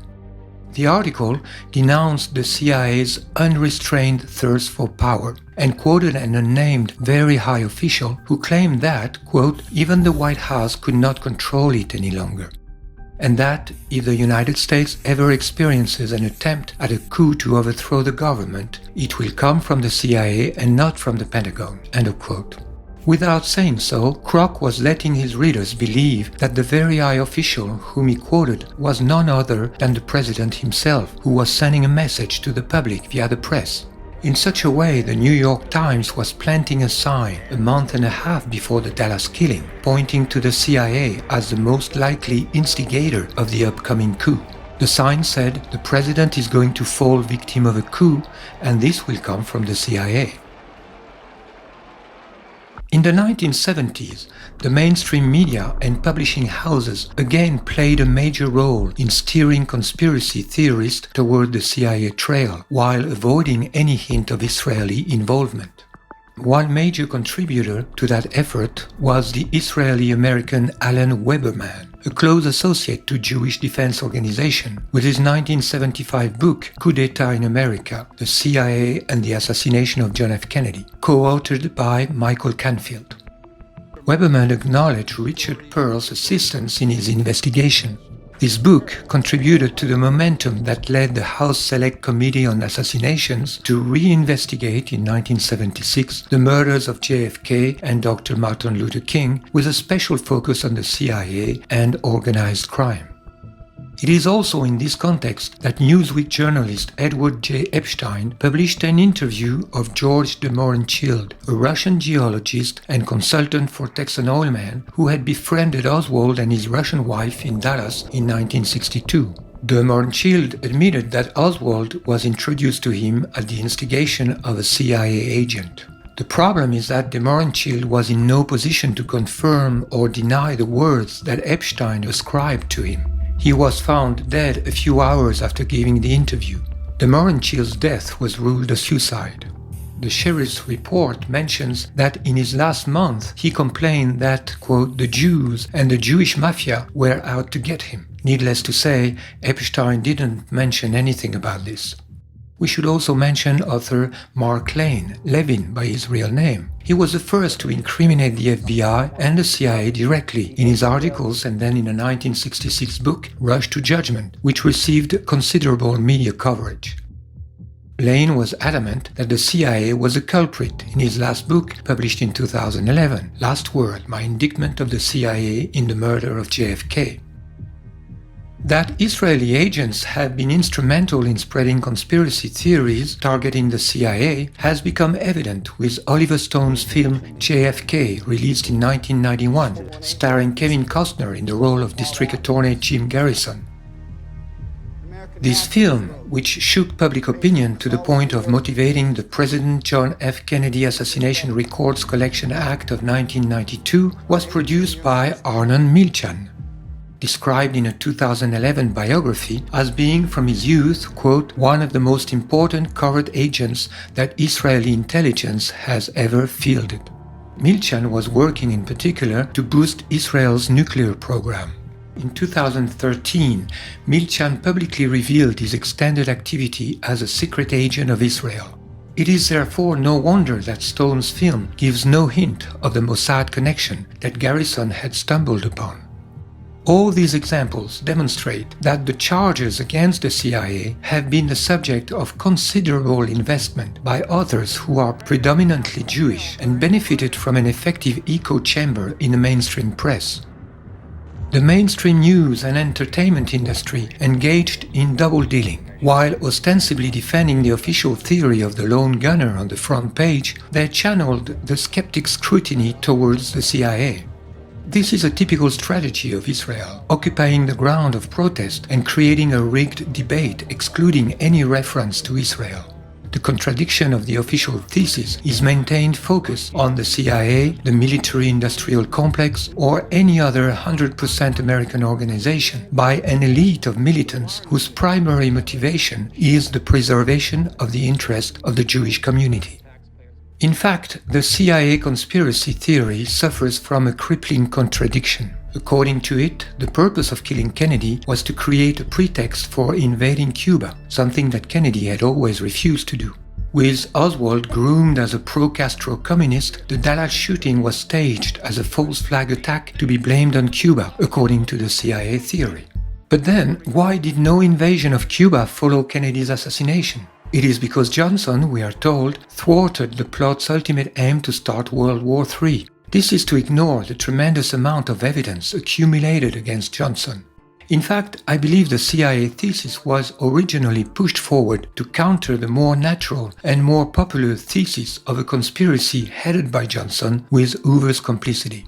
The article denounced the CIA's unrestrained thirst for power and quoted an unnamed very high official who claimed that, quote, even the White House could not control it any longer, and that if the United States ever experiences an attempt at a coup to overthrow the government, it will come from the CIA and not from the Pentagon, end of quote. Without saying so, Kroc was letting his readers believe that the very high official whom he quoted was none other than the president himself, who was sending a message to the public via the press. In such a way, the New York Times was planting a sign a month and a half before the Dallas killing, pointing to the CIA as the most likely instigator of the upcoming coup. The sign said, "The president is going to fall victim of a coup, and this will come from the CIA." In the 1970s, the mainstream media and publishing houses again played a major role in steering conspiracy theorists toward the CIA trail, while avoiding any hint of Israeli involvement. One major contributor to that effort was the Israeli-American Alan Weberman, a close associate to Jewish Defense Organization, with his 1975 book Coup d'Etat in America, The CIA and the Assassination of John F. Kennedy, co-authored by Michael Canfield. Weberman acknowledged Richard Pearl's assistance in his investigation. This book contributed to the momentum that led the House Select Committee on Assassinations to reinvestigate in 1976 the murders of JFK and Dr. Martin Luther King, with a special focus on the CIA and organized crime. It is also in this context that Newsweek journalist Edward J. Epstein published an interview of George de Mohrenschildt, a Russian geologist and consultant for Texan oilmen who had befriended Oswald and his Russian wife in Dallas in 1962. De Mohrenschildt admitted that Oswald was introduced to him at the instigation of a CIA agent. The problem is that de Mohrenschildt was in no position to confirm or deny the words that Epstein ascribed to him. He was found dead a few hours after giving the interview. De Mohrenschildt's death was ruled a suicide. The sheriff's report mentions that in his last month he complained that, quote, the Jews and the Jewish mafia were out to get him. Needless to say, Epstein didn't mention anything about this. We should also mention author Mark Levin by his real name. He was the first to incriminate the FBI and the CIA directly in his articles and then in a 1966 book, Rush to Judgment, which received considerable media coverage. Lane was adamant that the CIA was a culprit in his last book, published in 2011, Last Word, My Indictment of the CIA in the Murder of JFK. That Israeli agents have been instrumental in spreading conspiracy theories targeting the CIA has become evident with Oliver Stone's film JFK, released in 1991, starring Kevin Costner in the role of District Attorney Jim Garrison. This film, which shook public opinion to the point of motivating the President John F. Kennedy Assassination Records Collection Act of 1992, was produced by Arnon Milchan, described in a 2011 biography as being from his youth, quote, one of the most important covert agents that Israeli intelligence has ever fielded. Milchan was working in particular to boost Israel's nuclear program. In 2013, Milchan publicly revealed his extended activity as a secret agent of Israel. It is therefore no wonder that Stone's film gives no hint of the Mossad connection that Garrison had stumbled upon. All these examples demonstrate that the charges against the CIA have been the subject of considerable investment by authors who are predominantly Jewish and benefited from an effective echo chamber in the mainstream press. The mainstream news and entertainment industry engaged in double-dealing. While ostensibly defending the official theory of the lone gunner on the front page, they channeled the skeptic's scrutiny towards the CIA. This is a typical strategy of Israel, occupying the ground of protest and creating a rigged debate excluding any reference to Israel. The contradiction of the official thesis is maintained focus on the CIA, the military-industrial complex, or any other 100% American organization by an elite of militants whose primary motivation is the preservation of the interest of the Jewish community. In fact, the CIA conspiracy theory suffers from a crippling contradiction. According to it, the purpose of killing Kennedy was to create a pretext for invading Cuba, something that Kennedy had always refused to do. With Oswald groomed as a pro-Castro communist, the Dallas shooting was staged as a false flag attack to be blamed on Cuba, according to the CIA theory. But then, why did no invasion of Cuba follow Kennedy's assassination? It is because Johnson, we are told, thwarted the plot's ultimate aim to start World War III. This is to ignore the tremendous amount of evidence accumulated against Johnson. In fact, I believe the CIA thesis was originally pushed forward to counter the more natural and more popular thesis of a conspiracy headed by Johnson with Hoover's complicity.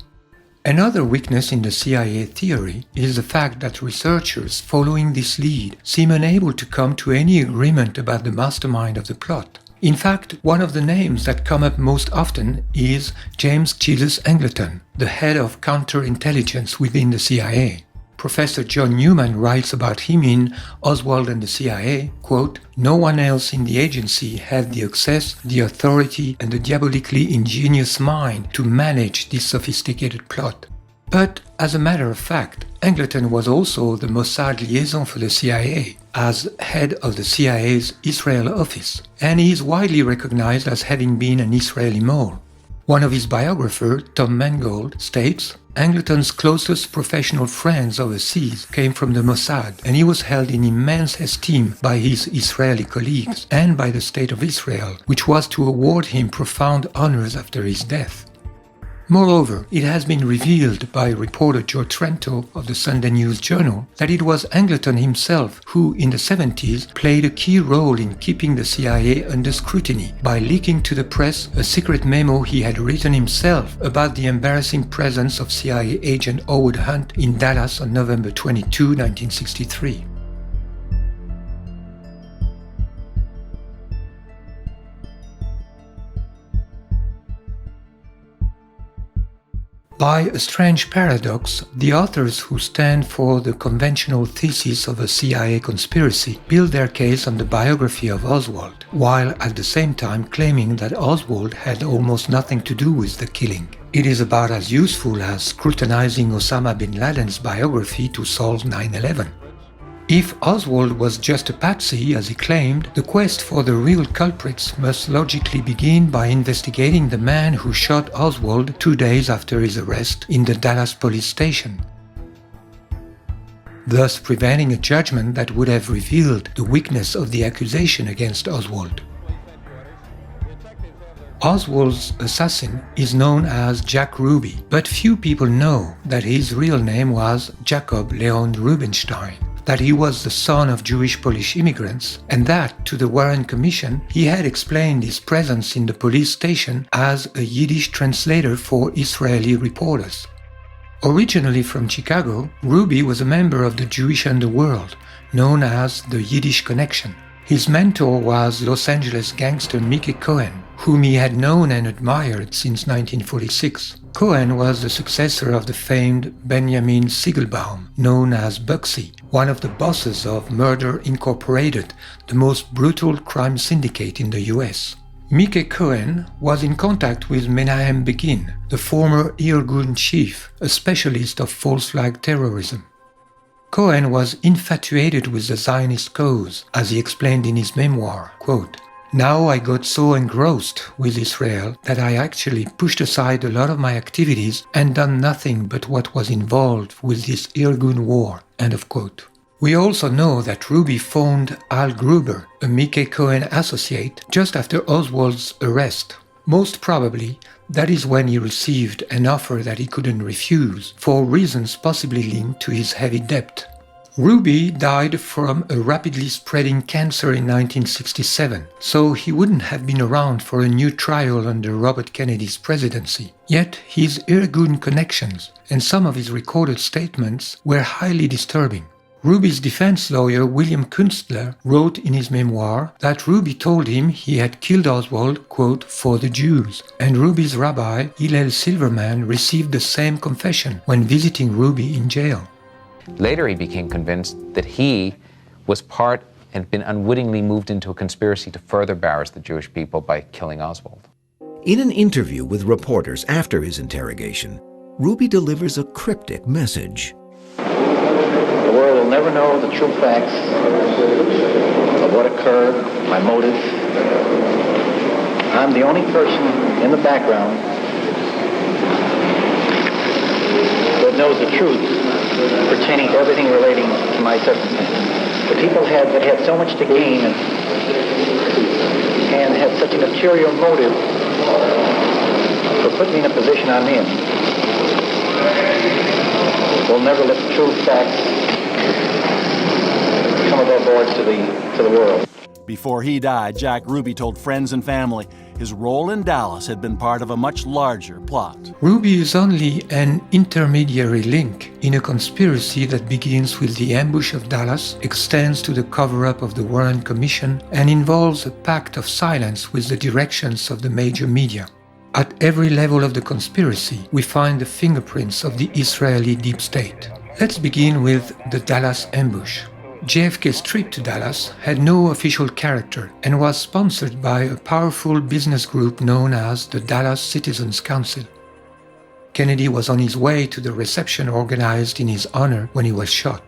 Another weakness in the CIA theory is the fact that researchers following this lead seem unable to come to any agreement about the mastermind of the plot. In fact, one of the names that come up most often is James Jesus Angleton, the head of counterintelligence within the CIA. Professor John Newman writes about him in Oswald and the CIA, quote, "No one else in the agency had the access, the authority, and the diabolically ingenious mind to manage this sophisticated plot." But, as a matter of fact, Angleton was also the Mossad liaison for the CIA, as head of the CIA's Israel office, and he is widely recognized as having been an Israeli mole. One of his biographers, Tom Mangold, states, Angleton's closest professional friends overseas came from the Mossad, and he was held in immense esteem by his Israeli colleagues and by the State of Israel, which was to award him profound honors after his death. Moreover, it has been revealed by reporter Joe Trento of the Sunday News Journal that it was Angleton himself who, in the 70s, played a key role in keeping the CIA under scrutiny by leaking to the press a secret memo he had written himself about the embarrassing presence of CIA agent Howard Hunt in Dallas on November 22, 1963. By a strange paradox, the authors who stand for the conventional thesis of a CIA conspiracy build their case on the biography of Oswald, while at the same time claiming that Oswald had almost nothing to do with the killing. It is about as useful as scrutinizing Osama bin Laden's biography to solve 9/11. If Oswald was just a patsy, as he claimed, the quest for the real culprits must logically begin by investigating the man who shot Oswald 2 days after his arrest in the Dallas police station, thus preventing a judgment that would have revealed the weakness of the accusation against Oswald. Oswald's assassin is known as Jack Ruby, but few people know that his real name was Jacob Leon Rubinstein, that he was the son of Jewish Polish immigrants, and that, to the Warren Commission, he had explained his presence in the police station as a Yiddish translator for Israeli reporters. Originally from Chicago, Ruby was a member of the Jewish underworld, known as the Yiddish Connection. His mentor was Los Angeles gangster Mickey Cohen, whom he had known and admired since 1946. Cohen was the successor of the famed Benjamin Siegelbaum, known as Bugsy, one of the bosses of Murder Incorporated, the most brutal crime syndicate in the US. Mickey Cohen was in contact with Menahem Begin, the former Irgun chief, a specialist of false flag terrorism. Cohen was infatuated with the Zionist cause, as he explained in his memoir, quote, Now I got so engrossed with Israel that I actually pushed aside a lot of my activities and done nothing but what was involved with this Irgun war." End of quote. We also know that Ruby phoned Al Gruber, a Mickey Cohen associate, just after Oswald's arrest. Most probably, that is when he received an offer that he couldn't refuse, for reasons possibly linked to his heavy debt. Ruby died from a rapidly spreading cancer in 1967, so he wouldn't have been around for a new trial under Robert Kennedy's presidency. Yet his Irgun connections and some of his recorded statements were highly disturbing. Ruby's defense lawyer William Kunstler wrote in his memoir that Ruby told him he had killed Oswald, quote, "for the Jews," and Ruby's rabbi Hillel Silverman received the same confession when visiting Ruby in jail. Later he became convinced that he was part and had been unwittingly moved into a conspiracy to further embarrass the Jewish people by killing Oswald. In an interview with reporters after his interrogation, Ruby delivers a cryptic message. The world will never know the true facts of what occurred, my motives. I'm the only person in the background that knows the truth pertaining to everything relating to my circumstances. The people that had so much to gain and had such an ulterior motive for putting me in a position I'm in will never let the true facts come above board to the world. Before he died, Jack Ruby told friends and family his role in Dallas had been part of a much larger plot. Ruby is only an intermediary link in a conspiracy that begins with the ambush of Dallas, extends to the cover-up of the Warren Commission, and involves a pact of silence with the directions of the major media. At every level of the conspiracy, we find the fingerprints of the Israeli deep state. Let's begin with the Dallas ambush. JFK's trip to Dallas had no official character and was sponsored by a powerful business group known as the Dallas Citizens Council. Kennedy was on his way to the reception organized in his honor when he was shot.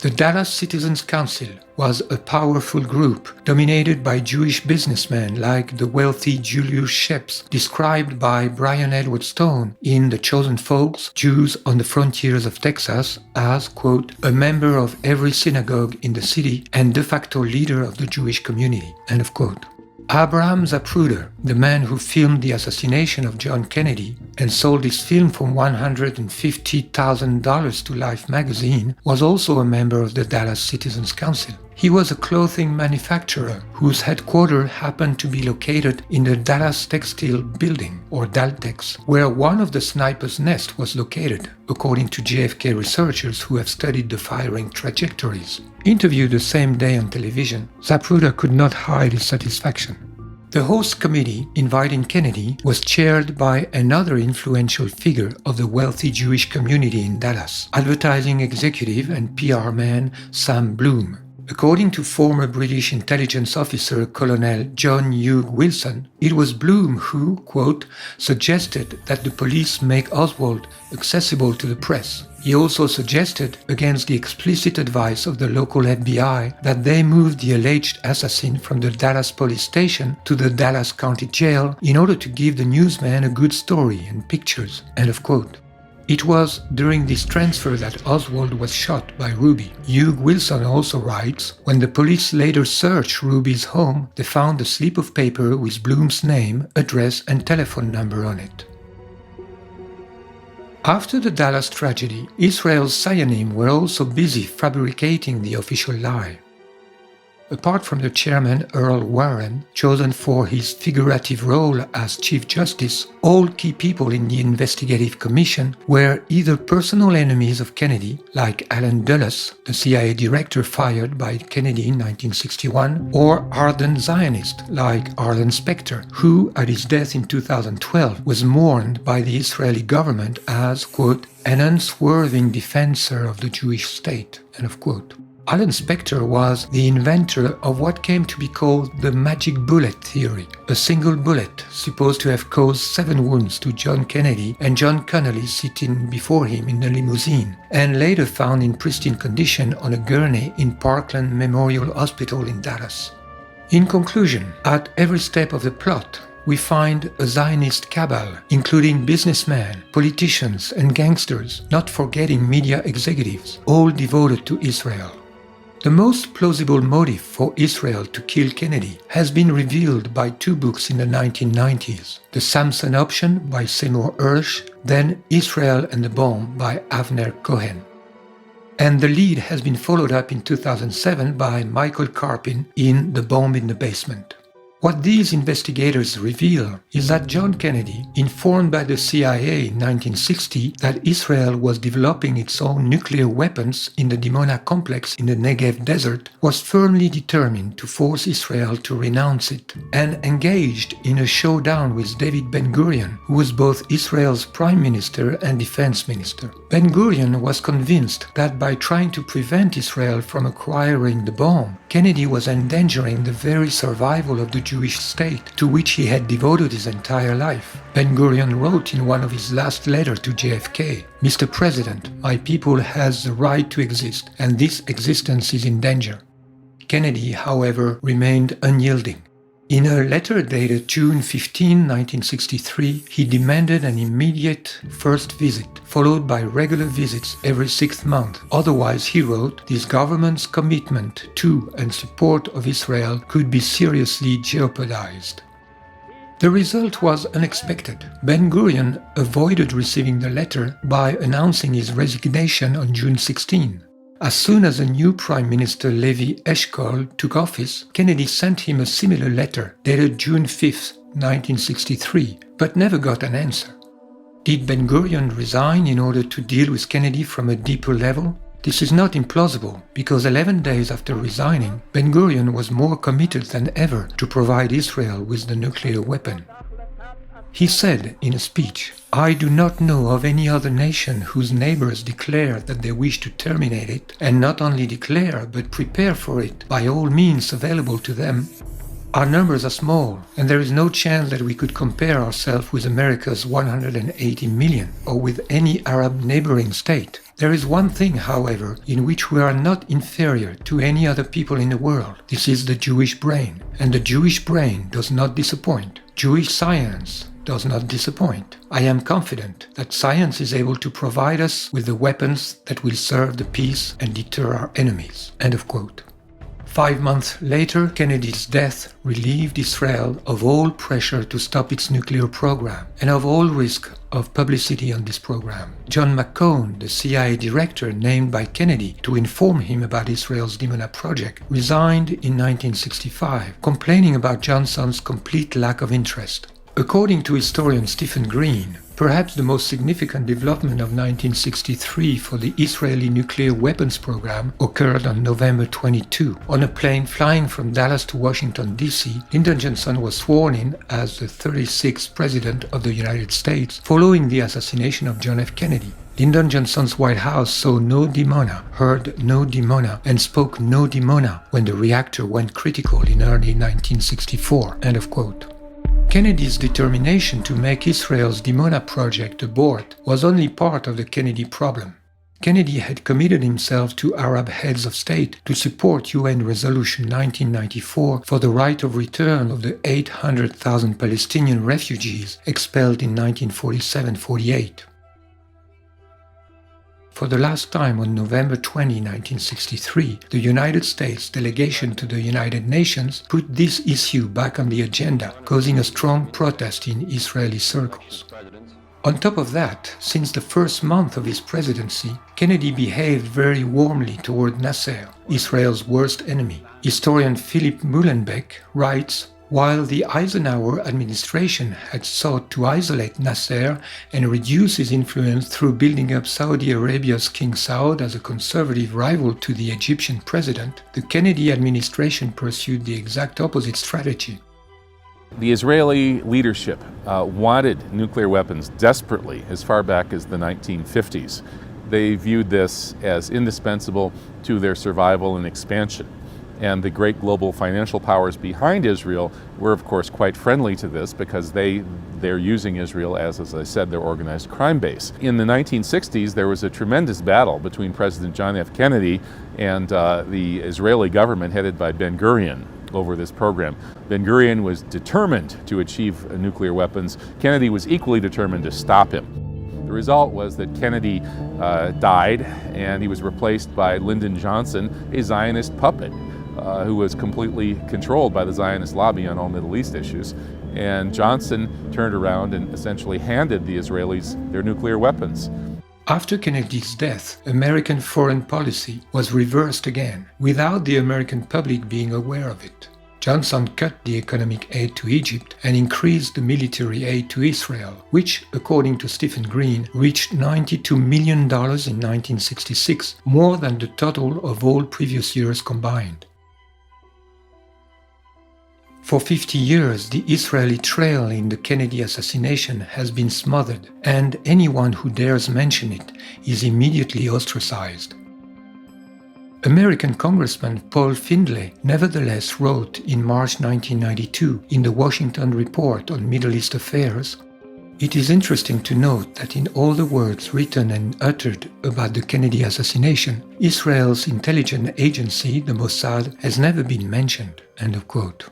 The Dallas Citizens Council was a powerful group dominated by Jewish businessmen like the wealthy Julius Shepps, described by Brian Edward Stone in The Chosen Folks, Jews on the Frontiers of Texas as, quote, "a member of every synagogue in the city and de facto leader of the Jewish community," end of quote. Abraham Zapruder, the man who filmed the assassination of John Kennedy and sold his film for $150,000 to Life magazine, was also a member of the Dallas Citizens Council. He was a clothing manufacturer whose headquarters happened to be located in the Dallas Textile Building, or Daltex, where one of the snipers' nests was located, according to JFK researchers who have studied the firing trajectories. Interviewed the same day on television, Zapruder could not hide his satisfaction. The host committee inviting Kennedy was chaired by another influential figure of the wealthy Jewish community in Dallas, advertising executive and PR man Sam Bloom. According to former British intelligence officer Colonel John Hugh Wilson, it was Bloom who, quote, suggested that the police make Oswald accessible to the press. He also suggested, against the explicit advice of the local FBI, that they move the alleged assassin from the Dallas police station to the Dallas County Jail in order to give the newsman a good story and pictures, end of quote. It was during this transfer that Oswald was shot by Ruby. Hugh Wilson also writes, when the police later searched Ruby's home, they found a slip of paper with Bloom's name, address and telephone number on it. After the Dallas tragedy, Israel's Zionim were also busy fabricating the official lie. Apart from the chairman Earl Warren, chosen for his figurative role as Chief Justice, all key people in the investigative commission were either personal enemies of Kennedy, like Allen Dulles, the CIA director fired by Kennedy in 1961, or ardent Zionists, like Arlen Specter, who, at his death in 2012, was mourned by the Israeli government as, quote, an unswerving defender of the Jewish state, end of quote. Alan Specter was the inventor of what came to be called the magic bullet theory, a single bullet supposed to have caused 7 wounds to John Kennedy and John Connolly sitting before him in the limousine, and later found in pristine condition on a gurney in Parkland Memorial Hospital in Dallas. In conclusion, at every step of the plot, we find a Zionist cabal, including businessmen, politicians, and gangsters, not forgetting media executives, all devoted to Israel. The most plausible motive for Israel to kill Kennedy has been revealed by two books in the 1990s, The Samson Option by Seymour Hersh, then Israel and the Bomb by Avner Cohen. And the lead has been followed up in 2007 by Michael Karpin in The Bomb in the Basement. What these investigators reveal is that John Kennedy, informed by the CIA in 1960 that Israel was developing its own nuclear weapons in the Dimona complex in the Negev desert, was firmly determined to force Israel to renounce it, and engaged in a showdown with David Ben-Gurion, who was both Israel's prime minister and defense minister. Ben-Gurion was convinced that by trying to prevent Israel from acquiring the bomb, Kennedy was endangering the very survival of the Jewish state to which he had devoted his entire life. Ben-Gurion wrote in one of his last letters to JFK, "Mr. President, my people has the right to exist, and this existence is in danger." Kennedy, however, remained unyielding. In a letter dated June 15, 1963, he demanded an immediate first visit, followed by regular visits every 6th month. Otherwise, he wrote, this government's commitment to and support of Israel could be seriously jeopardized. The result was unexpected. Ben-Gurion avoided receiving the letter by announcing his resignation on June 16. As soon as a new Prime Minister Levi Eshkol took office, Kennedy sent him a similar letter dated June 5, 1963, but never got an answer. Did Ben-Gurion resign in order to deal with Kennedy from a deeper level? This is not implausible, because 11 days after resigning, Ben-Gurion was more committed than ever to provide Israel with the nuclear weapon. He said in a speech, "I do not know of any other nation whose neighbors declare that they wish to terminate it, and not only declare but prepare for it by all means available to them. Our numbers are small, and there is no chance that we could compare ourselves with America's 180 million or with any Arab neighboring state. There is one thing, however, in which we are not inferior to any other people in the world. This is the Jewish brain, and the Jewish brain does not disappoint. Jewish science does not disappoint. I am confident that science is able to provide us with the weapons that will serve the peace and deter our enemies." End of quote. 5 months later, Kennedy's death relieved Israel of all pressure to stop its nuclear program and of all risk of publicity on this program. John McCone, the CIA director named by Kennedy to inform him about Israel's Dimona project, resigned in 1965, complaining about Johnson's complete lack of interest. According to historian Stephen Green, perhaps the most significant development of 1963 for the Israeli nuclear weapons program occurred on November 22. On a plane flying from Dallas to Washington, D.C., Lyndon Johnson was sworn in as the 36th President of the United States following the assassination of John F. Kennedy. Lyndon Johnson's White House saw no Dimona, heard no Dimona, and spoke no Dimona when the reactor went critical in early 1964. End of quote. Kennedy's determination to make Israel's Dimona project abort was only part of the Kennedy problem. Kennedy had committed himself to Arab heads of state to support UN Resolution 1994 for the right of return of the 800,000 Palestinian refugees expelled in 1947-48. For the last time on November 20, 1963, the United States delegation to the United Nations put this issue back on the agenda, causing a strong protest in Israeli circles. On top of that, since the first month of his presidency, Kennedy behaved very warmly toward Nasser, Israel's worst enemy. Historian Philip Muhlenbeck writes, while the Eisenhower administration had sought to isolate Nasser and reduce his influence through building up Saudi Arabia's King Saud as a conservative rival to the Egyptian president, the Kennedy administration pursued the exact opposite strategy. The Israeli leadership wanted nuclear weapons desperately as far back as the 1950s. They viewed this as indispensable to their survival and expansion. And the great global financial powers behind Israel were, of course, quite friendly to this because they're using Israel as I said, their organized crime base. In the 1960s, there was a tremendous battle between President John F. Kennedy and the Israeli government headed by Ben-Gurion over this program. Ben-Gurion was determined to achieve nuclear weapons. Kennedy was equally determined to stop him. The result was that Kennedy died, and he was replaced by Lyndon Johnson, a Zionist puppet who was completely controlled by the Zionist lobby on all Middle East issues. And Johnson turned around and essentially handed the Israelis their nuclear weapons. After Kennedy's death, American foreign policy was reversed again, without the American public being aware of it. Johnson cut the economic aid to Egypt and increased the military aid to Israel, which, according to Stephen Green, reached $92 million in 1966, more than the total of all previous years combined. For 50 years, the Israeli trail in the Kennedy assassination has been smothered, and anyone who dares mention it is immediately ostracized. American Congressman Paul Findlay nevertheless wrote in March 1992 in the Washington Report on Middle East Affairs, "It is interesting to note that in all the words written and uttered about the Kennedy assassination, Israel's intelligence agency, the Mossad, has never been mentioned." End of quote.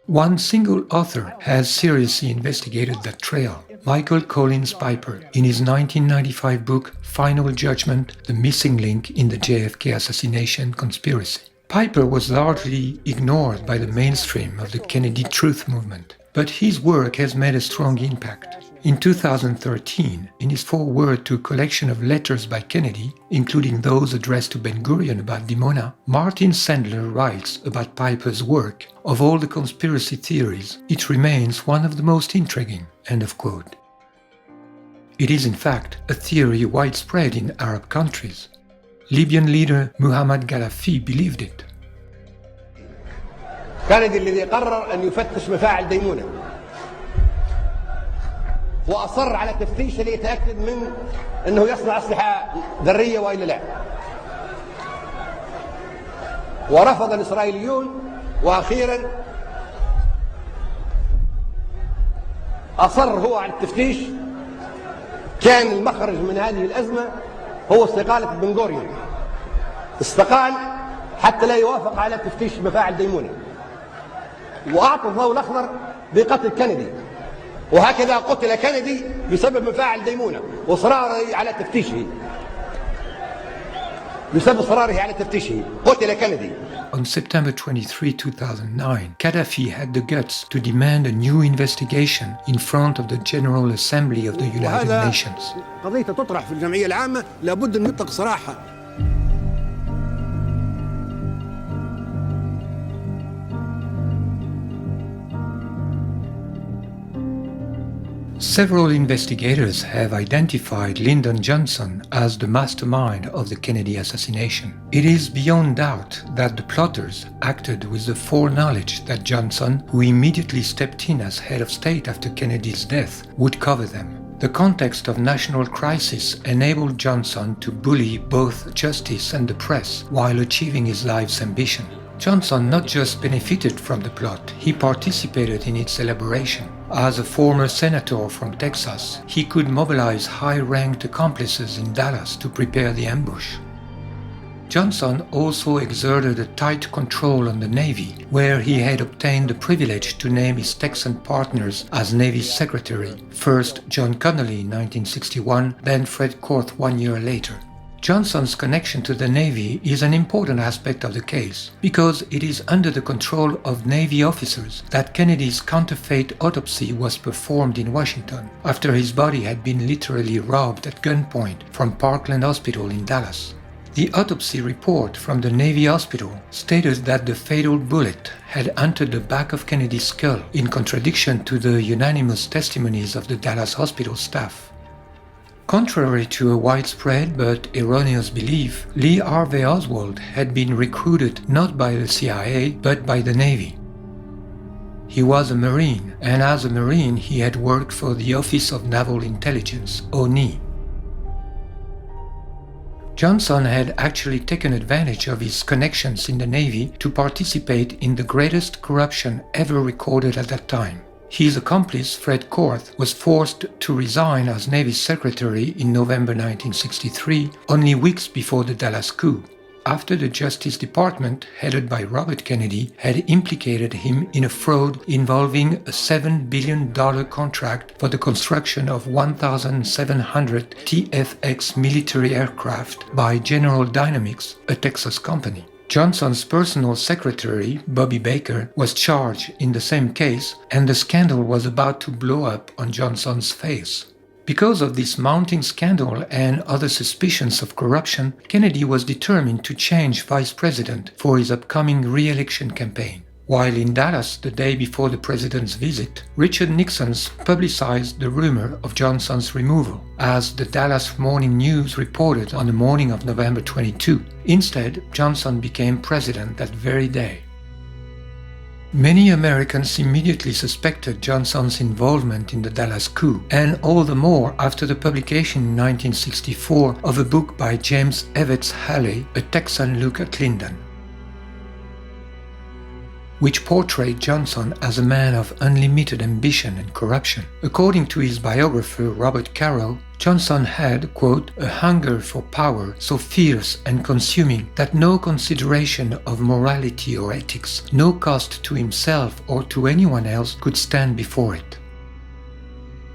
One single author has seriously investigated that trail, Michael Collins Piper, in his 1995 book Final Judgment, The Missing Link in the JFK Assassination Conspiracy. Piper was largely ignored by the mainstream of the Kennedy Truth movement, but his work has made a strong impact. In 2013, in his foreword to a collection of letters by Kennedy, including those addressed to Ben-Gurion about Dimona, Martin Sandler writes about Piper's work, "Of all the conspiracy theories, it remains one of the most intriguing." End of quote. It is in fact a theory widespread in Arab countries. Libyan leader Muhammad Gaddafi believed it. كندي الذي قرر أن يفتش مفاعل ديمونة وأصر على تفتيش ليتأكد من أنه يصنع أسلحة ذرية وإلا لا، ورفض الإسرائيليون، وأخيرا أصر هو على التفتيش. كان المخرج من هذه الأزمة هو استقالة بن-غوريون. استقال حتى لا يوافق على تفتيش مفاعل ديمونة، وأعطى الضوء الأخضر بقتل كندي، وهكذا قتل كندي بسبب مفاعل ديمونة وإصراره على تفتيشه. بسبب إصراره على تفتيشه قتل كندي. On September 23, 2009, Gaddafi had the guts to demand a new investigation in front of the General Assembly of the United Nations. قضية تطرح في الجمعية العامة لابد أن يطلق صراحة. Several investigators have identified Lyndon Johnson as the mastermind of the Kennedy assassination. It is beyond doubt that the plotters acted with the foreknowledge that Johnson, who immediately stepped in as head of state after Kennedy's death, would cover them. The context of national crisis enabled Johnson to bully both justice and the press while achieving his life's ambition. Johnson not just benefited from the plot, he participated in its elaboration. As a former senator from Texas, he could mobilize high-ranked accomplices in Dallas to prepare the ambush. Johnson also exerted a tight control on the Navy, where he had obtained the privilege to name his Texan partners as Navy Secretary, first John Connolly in 1961, then Fred Korth 1 year later. Johnson's connection to the Navy is an important aspect of the case, because it is under the control of Navy officers that Kennedy's counterfeit autopsy was performed in Washington, after his body had been literally robbed at gunpoint from Parkland Hospital in Dallas. The autopsy report from the Navy hospital stated that the fatal bullet had entered the back of Kennedy's skull, in contradiction to the unanimous testimonies of the Dallas hospital staff. Contrary to a widespread but erroneous belief, Lee Harvey Oswald had been recruited not by the CIA but by the Navy. He was a Marine, and as a Marine he had worked for the Office of Naval Intelligence, ONI. Johnson had actually taken advantage of his connections in the Navy to participate in the greatest corruption ever recorded at that time. His accomplice, Fred Korth, was forced to resign as Navy Secretary in November 1963, only weeks before the Dallas coup. after the Justice Department, headed by Robert Kennedy, had implicated him in a fraud involving a $7 billion contract for the construction of 1,700 TFX military aircraft by General Dynamics, a Texas company. Johnson's personal secretary, Bobby Baker, was charged in the same case, and the scandal was about to blow up on Johnson's face. Because of this mounting scandal and other suspicions of corruption, Kennedy was determined to change vice president for his upcoming re-election campaign. While in Dallas the day before the president's visit, Richard Nixon publicized the rumor of Johnson's removal, as the Dallas Morning News reported on the morning of November 22. Instead, Johnson became president that very day. Many Americans immediately suspected Johnson's involvement in the Dallas coup, and all the more after the publication in 1964 of a book by James Evetts Haley, A Texan Look at Lyndon, which portrayed Johnson as a man of unlimited ambition and corruption. According to his biographer Robert Caro, Johnson had, quote, a hunger for power so fierce and consuming that no consideration of morality or ethics, no cost to himself or to anyone else could stand before it.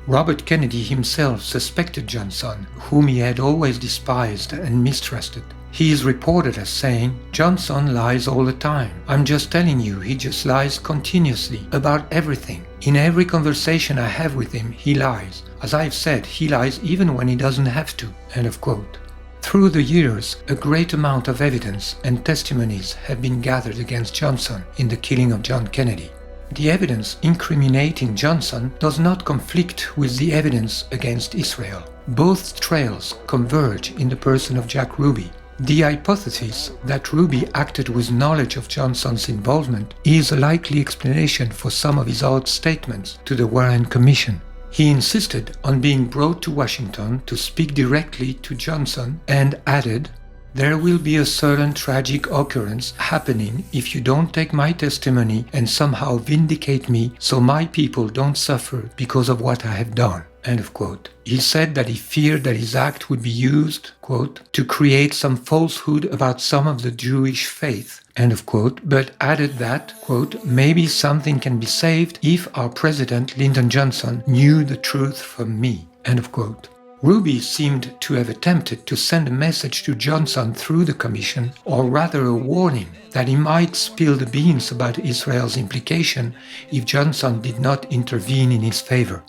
Robert Kennedy himself suspected Johnson, whom he had always despised and mistrusted. He is reported as saying, "Johnson lies all the time. I'm just telling you, he just lies continuously about everything. In every conversation I have with him, he lies. As I've said, he lies even when he doesn't have to." End of quote. Through the years, a great amount of evidence and testimonies have been gathered against Johnson in the killing of John Kennedy. The evidence incriminating Johnson does not conflict with the evidence against Israel. Both trails converge in the person of Jack Ruby. The hypothesis that Ruby acted with knowledge of Johnson's involvement is a likely explanation for some of his odd statements to the Warren Commission. He insisted on being brought to Washington to speak directly to Johnson and added, "There will be a certain tragic occurrence happening if you don't take my testimony and somehow vindicate me so my people don't suffer because of what I have done." End of quote. He said that he feared that his act would be used, quote, to create some falsehood about some of the Jewish faith, end of quote, but added that, quote, maybe something can be saved if our president, Lyndon Johnson, knew the truth from me, end of quote. Ruby seemed to have attempted to send a message to Johnson through the commission, or rather a warning that he might spill the beans about Israel's implication if Johnson did not intervene in his favor.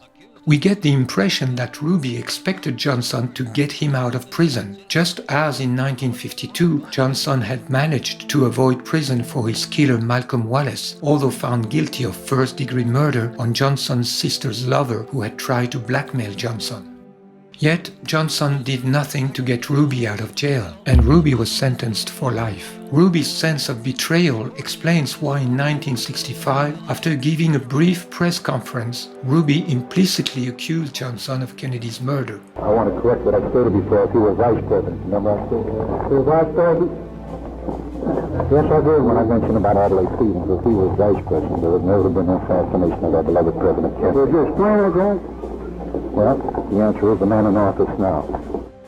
We get the impression that Ruby expected Johnson to get him out of prison, just as in 1952 Johnson had managed to avoid prison for his killer Malcolm Wallace, although found guilty of first-degree murder on Johnson's sister's lover who had tried to blackmail Johnson. Yet Johnson did nothing to get Ruby out of jail, and Ruby was sentenced for life. Ruby's sense of betrayal explains why in 1965, after giving a brief press conference, Ruby implicitly accused Johnson of Kennedy's murder. I want to correct what I stated before. If he was vice president, remember I said he was vice president? Yes, I did when I mentioned about Adlai Stevens. If he was vice president, there would never have been no assassination of our beloved President Kennedy. Would you explain it, Grant? Well, the answer is the man in office now.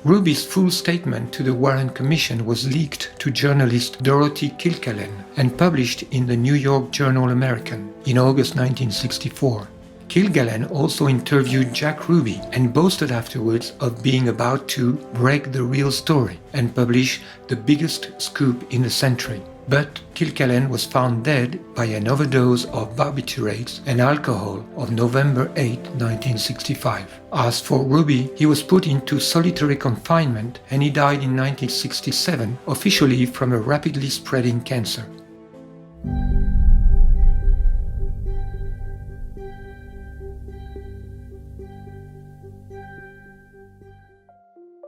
Ruby's full statement to the Warren Commission was leaked to journalist Dorothy Kilgallen and published in the New York Journal American in August 1964. Kilgallen also interviewed Jack Ruby and boasted afterwards of being about to break the real story and publish the biggest scoop in the century. But Kilgallen was found dead by an overdose of barbiturates and alcohol on November 8, 1965. As for Ruby, he was put into solitary confinement and he died in 1967, officially from a rapidly spreading cancer.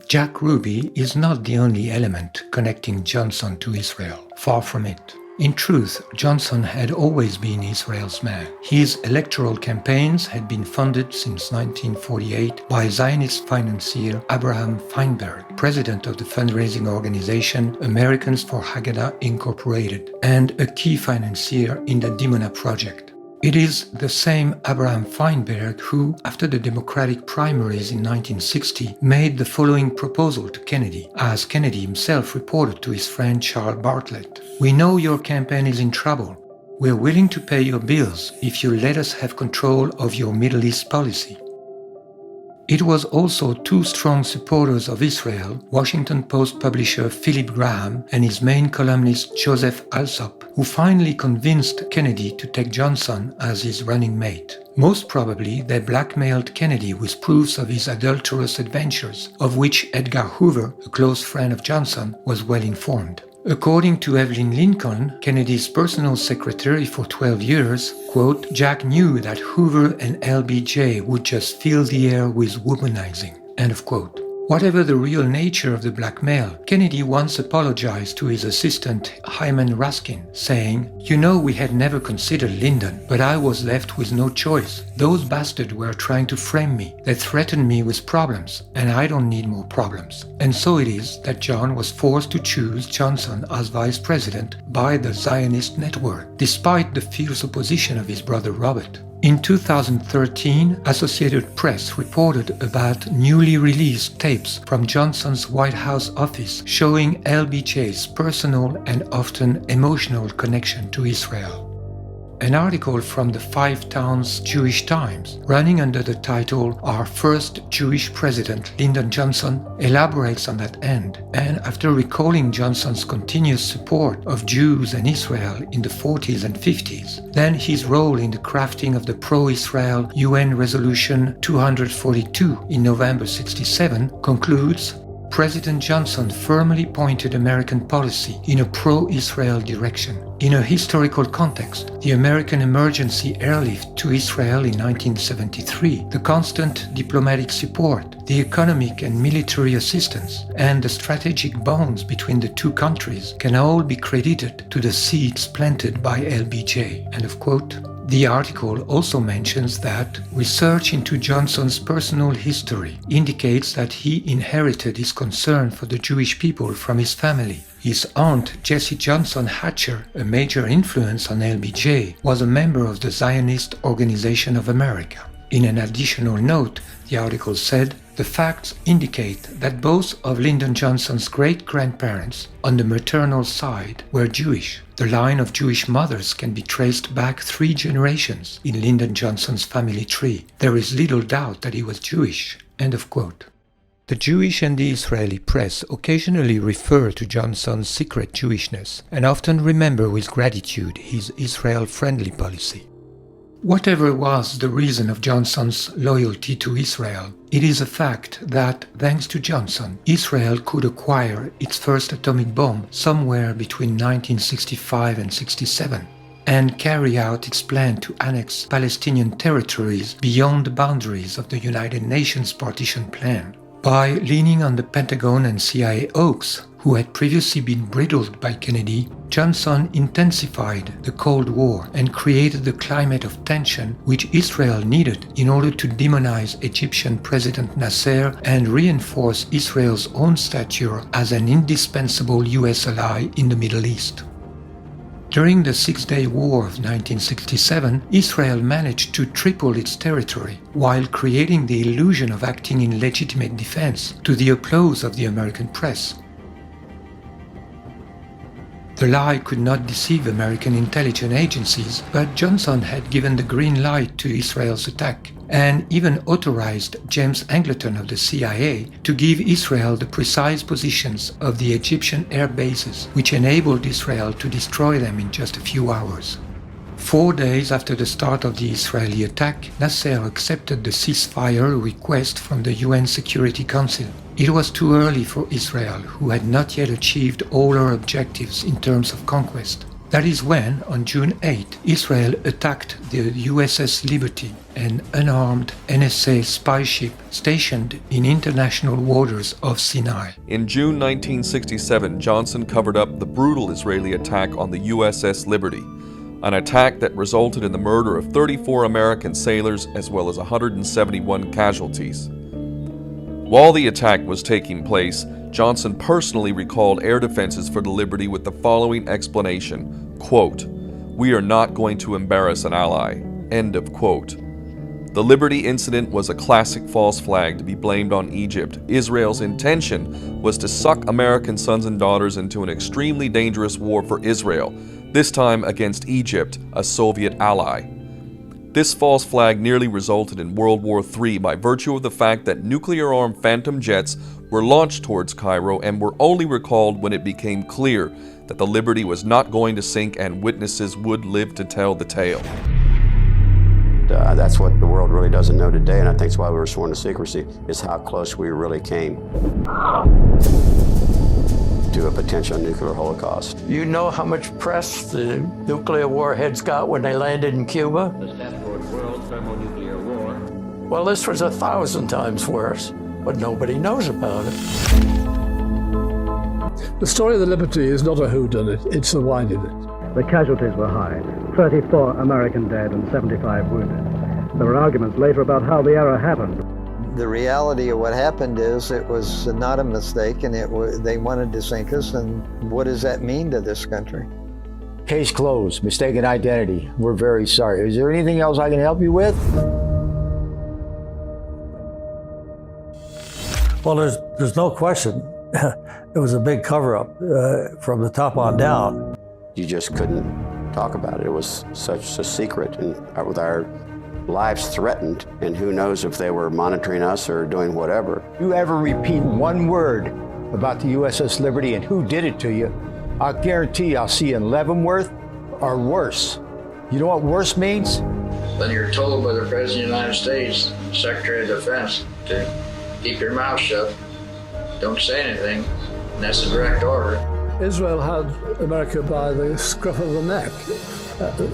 Jack Ruby is not the only element connecting Johnson to Israel. Far from it. In truth, Johnson had always been Israel's man. His electoral campaigns had been funded since 1948 by Zionist financier Abraham Feinberg, president of the fundraising organization Americans for Haggadah Incorporated, and a key financier in the Dimona project. It is the same Abraham Feinberg who, after the Democratic primaries in 1960, made the following proposal to Kennedy, as Kennedy himself reported to his friend Charles Bartlett. "We know your campaign is in trouble. We're willing to pay your bills if you let us have control of your Middle East policy." It was also two strong supporters of Israel, Washington Post publisher Philip Graham and his main columnist Joseph Alsop, who finally convinced Kennedy to take Johnson as his running mate. Most probably, they blackmailed Kennedy with proofs of his adulterous adventures, of which Edgar Hoover, a close friend of Johnson, was well informed. According to Evelyn Lincoln, Kennedy's personal secretary for 12 years, quote, "Jack knew that Hoover and LBJ would just fill the air with womanizing," end of quote. Whatever the real nature of the blackmail, Kennedy once apologized to his assistant Hyman Raskin, saying, "You know, we had never considered Lyndon, but I was left with no choice. Those bastards were trying to frame me. They threatened me with problems, and I don't need more problems." And so it is that John was forced to choose Johnson as vice president by the Zionist network, despite the fierce opposition of his brother Robert. In 2013, Associated Press reported about newly released tapes from Johnson's White House office showing LBJ's personal and often emotional connection to Israel. An article from the Five Towns Jewish Times, running under the title "Our First Jewish President, Lyndon Johnson," elaborates on that end, and after recalling Johnson's continuous support of Jews and Israel in the 40s and 50s, then his role in the crafting of the pro-Israel UN Resolution 242 in November 67, concludes, "President Johnson firmly pointed American policy in a pro-Israel direction. In a historical context, the American emergency airlift to Israel in 1973, the constant diplomatic support, the economic and military assistance, and the strategic bonds between the two countries can all be credited to the seeds planted by LBJ." End of quote. The article also mentions that research into Johnson's personal history indicates that he inherited his concern for the Jewish people from his family. His aunt, Jessie Johnson Hatcher, a major influence on LBJ, was a member of the Zionist Organization of America. In an additional note, the article said, "The facts indicate that both of Lyndon Johnson's great-grandparents on the maternal side were Jewish. The line of Jewish mothers can be traced back 3 generations in Lyndon Johnson's family tree. There is little doubt that he was Jewish." End of quote. The Jewish and the Israeli press occasionally refer to Johnson's secret Jewishness and often remember with gratitude his Israel-friendly policy. Whatever was the reason of Johnson's loyalty to Israel, it is a fact that, thanks to Johnson, Israel could acquire its first atomic bomb somewhere between 1965 and 67, and carry out its plan to annex Palestinian territories beyond the boundaries of the United Nations partition plan. By leaning on the Pentagon and CIA oaks, who had previously been bridled by Kennedy, Johnson intensified the Cold War and created the climate of tension which Israel needed in order to demonize Egyptian President Nasser and reinforce Israel's own stature as an indispensable US ally in the Middle East. During the Six-Day War of 1967, Israel managed to triple its territory while creating the illusion of acting in legitimate defense to the applause of the American press. The lie could not deceive American intelligence agencies, but Johnson had given the green light to Israel's attack, and even authorized James Angleton of the CIA to give Israel the precise positions of the Egyptian air bases, which enabled Israel to destroy them in just a few hours. 4 days after the start of the Israeli attack, Nasser accepted the ceasefire request from the UN Security Council. It was too early for Israel, who had not yet achieved all her objectives in terms of conquest. That is when, on June 8, Israel attacked the USS Liberty, an unarmed NSA spy ship stationed in international waters of Sinai. In June 1967, Johnson covered up the brutal Israeli attack on the USS Liberty, an attack that resulted in the murder of 34 American sailors as well as 171 casualties. While the attack was taking place, Johnson personally recalled air defenses for the Liberty with the following explanation, quote, "We are not going to embarrass an ally," End of quote. The Liberty incident was a classic false flag to be blamed on Egypt. Israel's intention was to suck American sons and daughters into an extremely dangerous war for Israel, this time against Egypt, a Soviet ally. This false flag nearly resulted in World War III by virtue of the fact that nuclear-armed Phantom jets were launched towards Cairo and were only recalled when it became clear that the Liberty was not going to sink and witnesses would live to tell the tale. That's what the world really doesn't know today, and I think that's why we were sworn to secrecy, is how close we really came to a potential nuclear holocaust. You know how much press the nuclear warheads got when they landed in Cuba? The step toward world thermonuclear war. Well, this was 1,000 times worse, but nobody knows about it. The story of the Liberty is not a whodunit, it's a whydunit. The casualties were high, 34 American dead and 75 wounded. There were arguments later about how the error happened. The reality of what happened is it was not a mistake, and they wanted to sink us, and what does that mean to this country? Case closed, mistaken identity. We're very sorry. Is there anything else I can help you with? Well, there's no question. It was a big cover-up from the top on down. You just couldn't talk about it. It was such a secret, and with our lives threatened, and who knows if they were monitoring us or doing whatever. You ever repeat one word about the USS Liberty and who did it to you, I'll guarantee I'll see you in Leavenworth or worse. You know what worse means? Then you're told by the President of the United States, Secretary of Defense, to keep your mouth shut, don't say anything, and that's a direct order. Israel had America by the scruff of the neck.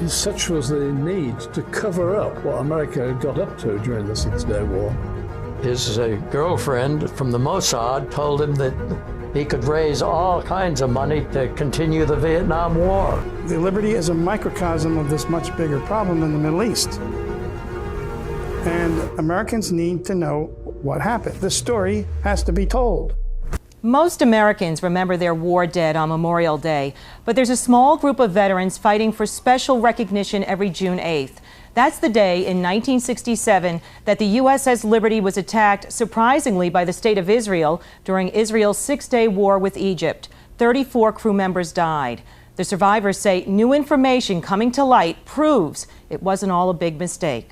Such was the need to cover up what America had got up to during the Six-Day War. His girlfriend from the Mossad told him that he could raise all kinds of money to continue the Vietnam War. The Liberty is a microcosm of this much bigger problem in the Middle East. And Americans need to know what happened. The story has to be told. Most Americans remember their war dead on Memorial Day, but there's a small group of veterans fighting for special recognition every June 8th. That's the day in 1967 that the USS Liberty was attacked, surprisingly, by the State of Israel during Israel's six-day war with Egypt. 34 crew members died. The survivors say new information coming to light proves it wasn't all a big mistake.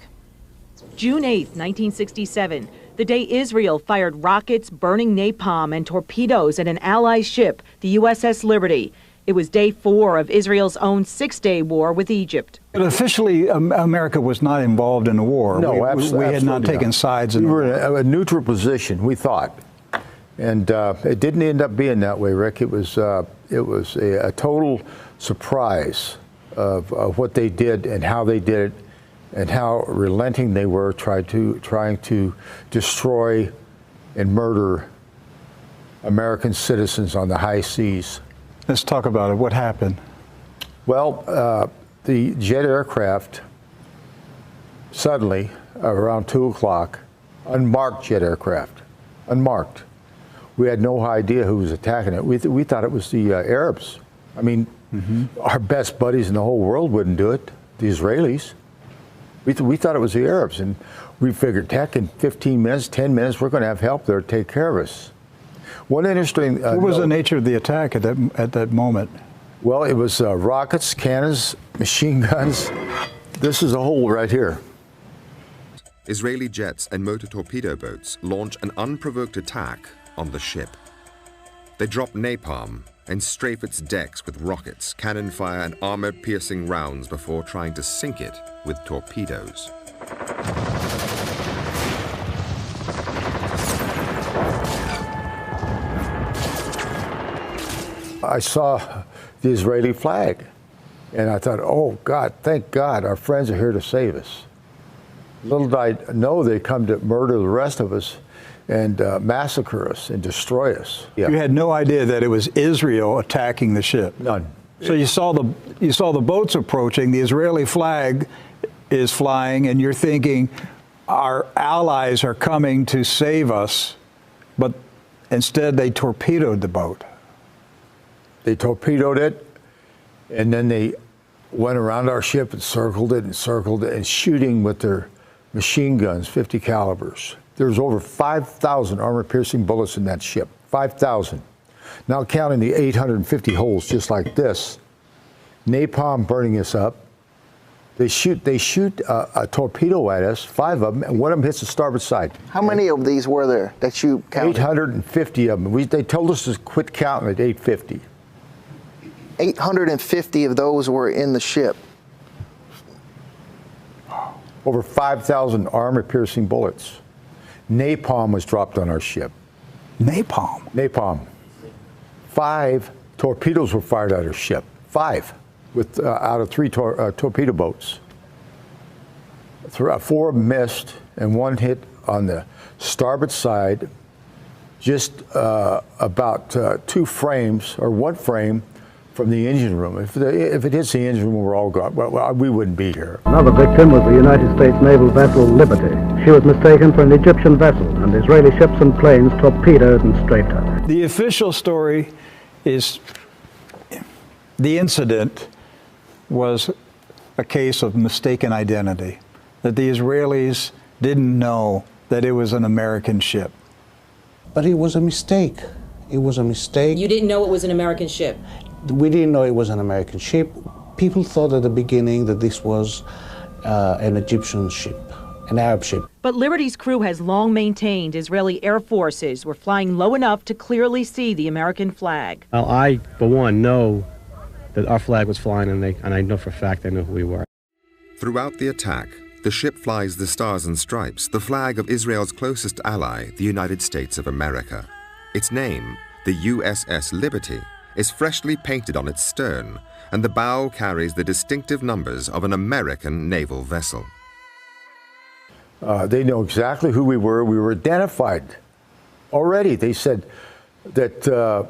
June 8th, 1967. The day Israel fired rockets, burning napalm, and torpedoes at an Allied ship, the USS Liberty. It was day 4 of Israel's own six-day war with Egypt. But officially, America was not involved in the war. No, we had not taken sides. We were in a neutral position, we thought. And it didn't end up being that way, Rick. It was a total surprise of what they did and how they did it, and how relenting they were trying to destroy and murder American citizens on the high seas. Let's talk about it. What happened? Well, the jet aircraft suddenly, around 2 o'clock, unmarked jet aircraft, unmarked. We had no idea who was attacking it. We thought it was the Arabs. I mean, our best buddies in the whole world wouldn't do it, the Israelis. We thought it was the Arabs, and we figured, heck, in 15 minutes, 10 minutes, we're going to have help there to take care of us. One interesting... what was the nature of the attack at that moment? Well, it was rockets, cannons, machine guns. This is a hole right here. Israeli jets and motor torpedo boats launch an unprovoked attack on the ship. They drop napalm and strafe its decks with rockets, cannon fire, and armor-piercing rounds before trying to sink it with torpedoes. I saw the Israeli flag, and I thought, oh, God, thank God, our friends are here to save us. Little did I know they'd come to murder the rest of us and massacre us and destroy us. Yeah. You had no idea that it was Israel attacking the ship? None. So you saw the boats approaching, the Israeli flag is flying, and you're thinking, our allies are coming to save us, but instead they torpedoed the boat. They torpedoed it, and then they went around our ship and circled it, and shooting with their machine guns, 50 calibers. There was over 5,000 armor-piercing bullets in that ship, 5,000. Now counting the 850 holes just like this. Napalm burning us up. They shoot a torpedo at us, 5 of them, and one of them hits the starboard side. How many of these were there that you counted? 850 of them. They told us to quit counting at 850. 850 of those were in the ship. Over 5,000 armor-piercing bullets. Napalm was dropped on our ship. Napalm? Napalm. 5 torpedoes were fired at our ship. 5. Out of 3 torpedo boats. 4 missed, and 1 hit on the starboard side, just about 2 frames, or 1 frame, from the engine room. If it hits the engine room, we're all gone. Well, we wouldn't be here. Another victim was the United States naval vessel Liberty. She was mistaken for an Egyptian vessel, and Israeli ships and planes torpedoed and strafed her. The official story is the incident was a case of mistaken identity, that the Israelis didn't know that it was an American ship. But it was a mistake. It was a mistake. You didn't know it was an American ship? We didn't know it was an American ship. People thought at the beginning that this was an Egyptian ship, an Arab ship. But Liberty's crew has long maintained Israeli air forces were flying low enough to clearly see the American flag. Well, I, for one, know that our flag was flying, and I know for a fact they knew who we were. Throughout the attack, the ship flies the Stars and Stripes, the flag of Israel's closest ally, the United States of America. Its name, the USS Liberty, is freshly painted on its stern, and the bow carries the distinctive numbers of an American naval vessel. They know exactly who we were. We were identified already. They said that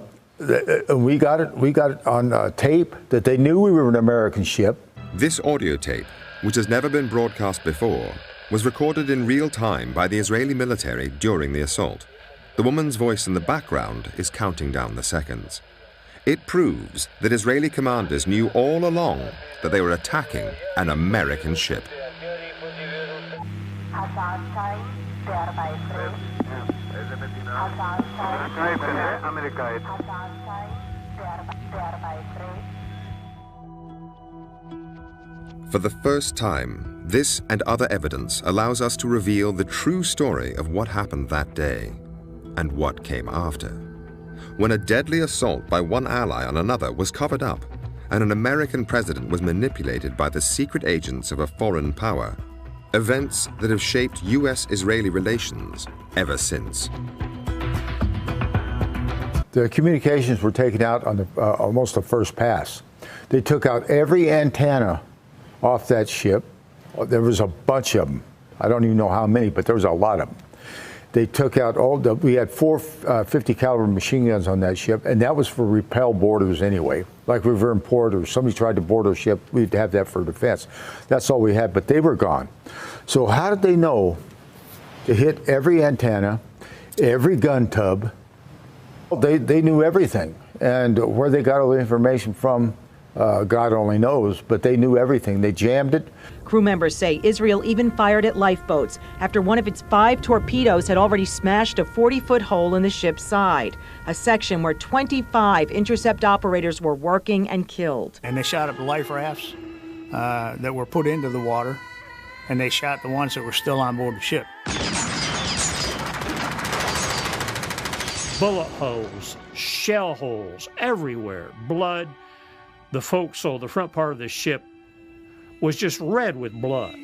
we got it on tape that they knew we were an American ship. This audio tape, which has never been broadcast before, was recorded in real time by the Israeli military during the assault. The woman's voice in the background is counting down the seconds. It proves that Israeli commanders knew all along that they were attacking an American ship. For the first time, this and other evidence allows us to reveal the true story of what happened that day and what came after. When a deadly assault by one ally on another was covered up and an American president was manipulated by the secret agents of a foreign power, events that have shaped U.S.-Israeli relations ever since. The communications were taken out on almost the first pass. They took out every antenna off that ship. There was a bunch of them. I don't even know how many, but there was a lot of them. They took out we had 4 50 caliber machine guns on that ship, and that was for repel boarders anyway. Like we were in port or somebody tried to board our ship, we'd have that for defense. That's all we had, but they were gone. So how did they know to hit every antenna, every gun tub? They knew everything, and where they got all the information from, God only knows, but they knew everything. They jammed it. Crew members say Israel even fired at lifeboats after one of its 5 torpedoes had already smashed a 40-foot hole in the ship's side, a section where 25 intercept operators were working and killed. And they shot up the life rafts that were put into the water, and they shot the ones that were still on board the ship. Bullet holes, shell holes everywhere, blood. The forecastle, the front part of the ship, was just red with blood.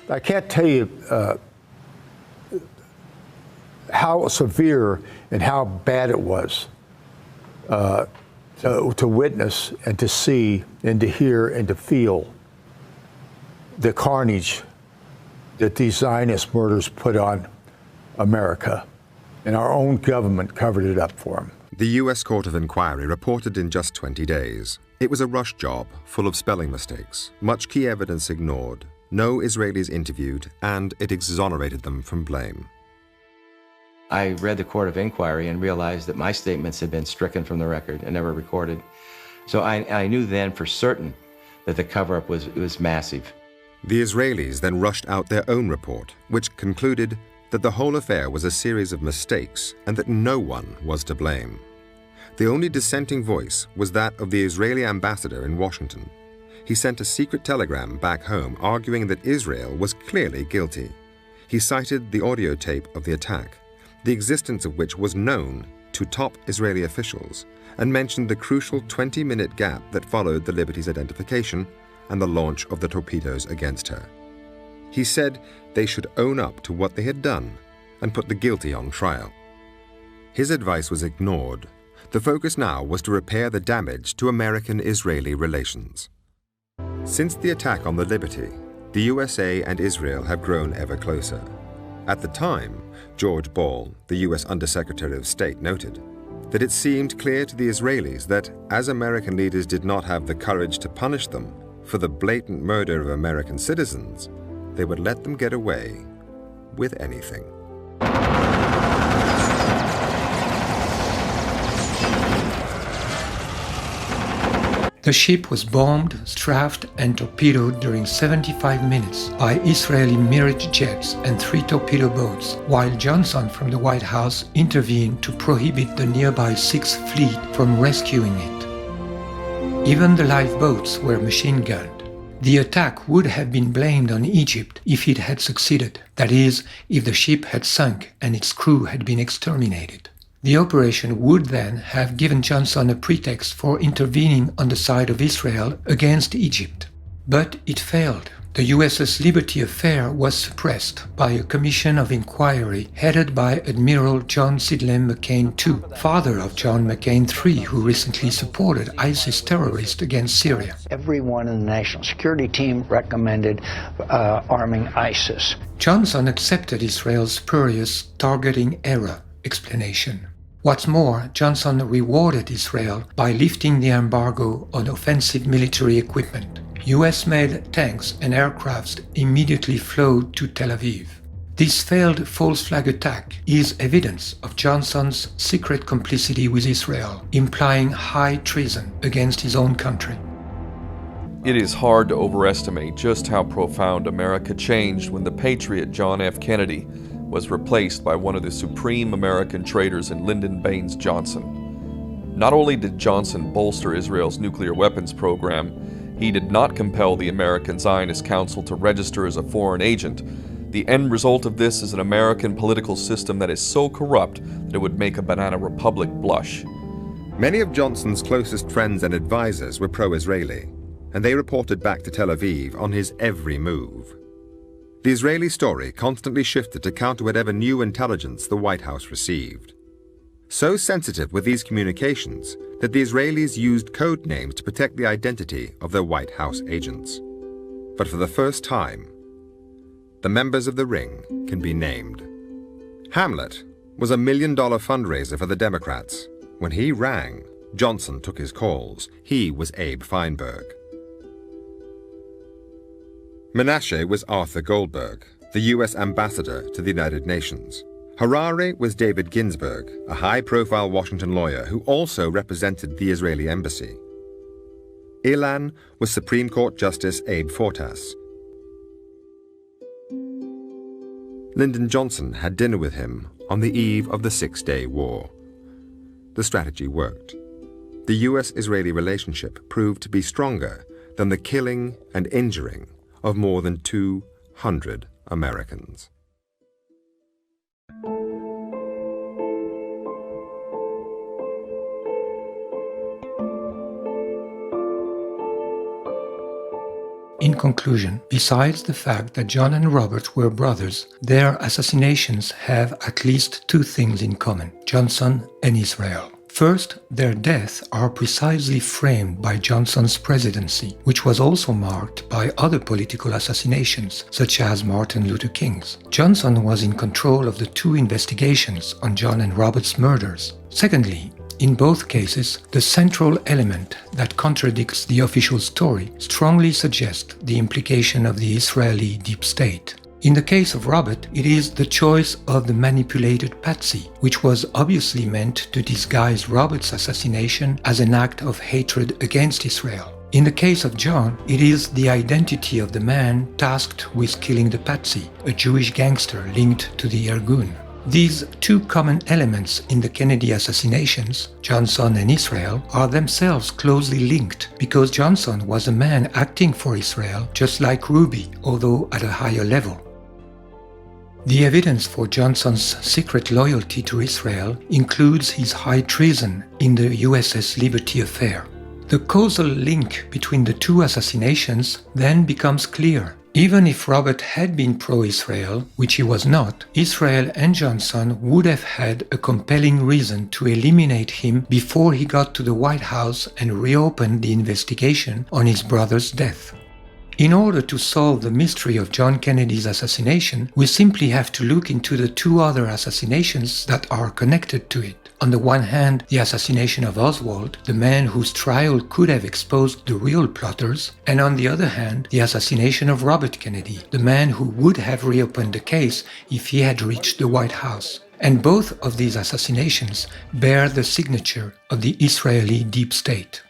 I can't tell you how severe and how bad it was to witness and to see and to hear and to feel the carnage that these Zionist murders put on America, and our own government covered it up for them. The U.S. Court of Inquiry reported in just 20 days. It was a rush job, full of spelling mistakes, much key evidence ignored, no Israelis interviewed, and it exonerated them from blame. I read the Court of Inquiry and realized that my statements had been stricken from the record and never recorded. So I knew then for certain that the cover-up was massive. The Israelis then rushed out their own report, which concluded that the whole affair was a series of mistakes and that no one was to blame. The only dissenting voice was that of the Israeli ambassador in Washington. He sent a secret telegram back home arguing that Israel was clearly guilty. He cited the audio tape of the attack, the existence of which was known to top Israeli officials, and mentioned the crucial 20-minute gap that followed the Liberty's identification and the launch of the torpedoes against her. He said they should own up to what they had done and put the guilty on trial. His advice was ignored. The focus now was to repair the damage to American-Israeli relations. Since the attack on the Liberty, the USA and Israel have grown ever closer. At the time, George Ball, the U.S. Undersecretary of State, noted that it seemed clear to the Israelis that, as American leaders did not have the courage to punish them for the blatant murder of American citizens, they would let them get away with anything. The ship was bombed, strafed and torpedoed during 75 minutes by Israeli Mirage jets and 3 torpedo boats, while Johnson from the White House intervened to prohibit the nearby 6th Fleet from rescuing it. Even the lifeboats were machine-gunned. The attack would have been blamed on Egypt if it had succeeded, that is, if the ship had sunk and its crew had been exterminated. The operation would then have given Johnson a pretext for intervening on the side of Israel against Egypt. But it failed. The USS Liberty affair was suppressed by a commission of inquiry headed by Admiral John Sidney McCain II, father of John McCain III, who recently supported ISIS terrorists against Syria. Everyone in the national security team recommended arming ISIS. Johnson accepted Israel's spurious targeting error explanation. What's more, Johnson rewarded Israel by lifting the embargo on offensive military equipment. US-made tanks and aircrafts immediately flowed to Tel Aviv. This failed false flag attack is evidence of Johnson's secret complicity with Israel, implying high treason against his own country. It is hard to overestimate just how profound America changed when the patriot John F. Kennedy was replaced by one of the supreme American traitors in Lyndon Baines Johnson. Not only did Johnson bolster Israel's nuclear weapons program, he did not compel the American Zionist Council to register as a foreign agent. The end result of this is an American political system that is so corrupt that it would make a banana republic blush. Many of Johnson's closest friends and advisors were pro-Israeli, and they reported back to Tel Aviv on his every move. The Israeli story constantly shifted to counter whatever new intelligence the White House received. So sensitive were these communications that the Israelis used code names to protect the identity of their White House agents. But for the first time, the members of the ring can be named. Hamlet was a $1 million fundraiser for the Democrats. When he rang, Johnson took his calls. He was Abe Feinberg. Menashe was Arthur Goldberg, the U.S. ambassador to the United Nations. Harare was David Ginsburg, a high-profile Washington lawyer who also represented the Israeli embassy. Ilan was Supreme Court Justice Abe Fortas. Lyndon Johnson had dinner with him on the eve of the Six-Day War. The strategy worked. The U.S.-Israeli relationship proved to be stronger than the killing and injuring of more than 200 Americans. In conclusion, besides the fact that John and Robert were brothers, their assassinations have at least 2 things in common: Johnson and Israel. First, their deaths are precisely framed by Johnson's presidency, which was also marked by other political assassinations, such as Martin Luther King's. Johnson was in control of the 2 investigations on John and Robert's murders. Secondly, in both cases, the central element that contradicts the official story strongly suggests the implication of the Israeli deep state. In the case of Robert, it is the choice of the manipulated patsy, which was obviously meant to disguise Robert's assassination as an act of hatred against Israel. In the case of John, it is the identity of the man tasked with killing the patsy, a Jewish gangster linked to the Irgun. These two common elements in the Kennedy assassinations, Johnson and Israel, are themselves closely linked because Johnson was a man acting for Israel just like Ruby, although at a higher level. The evidence for Johnson's secret loyalty to Israel includes his high treason in the USS Liberty affair. The causal link between the two assassinations then becomes clear. Even if Robert had been pro-Israel, which he was not, Israel and Johnson would have had a compelling reason to eliminate him before he got to the White House and reopened the investigation on his brother's death. In order to solve the mystery of John Kennedy's assassination, we simply have to look into the two other assassinations that are connected to it. On the one hand, the assassination of Oswald, the man whose trial could have exposed the real plotters, and on the other hand, the assassination of Robert Kennedy, the man who would have reopened the case if he had reached the White House. And both of these assassinations bear the signature of the Israeli deep state.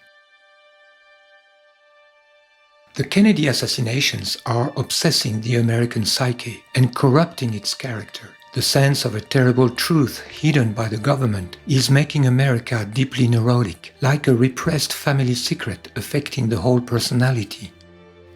The Kennedy assassinations are obsessing the American psyche and corrupting its character. The sense of a terrible truth hidden by the government is making America deeply neurotic, like a repressed family secret affecting the whole personality.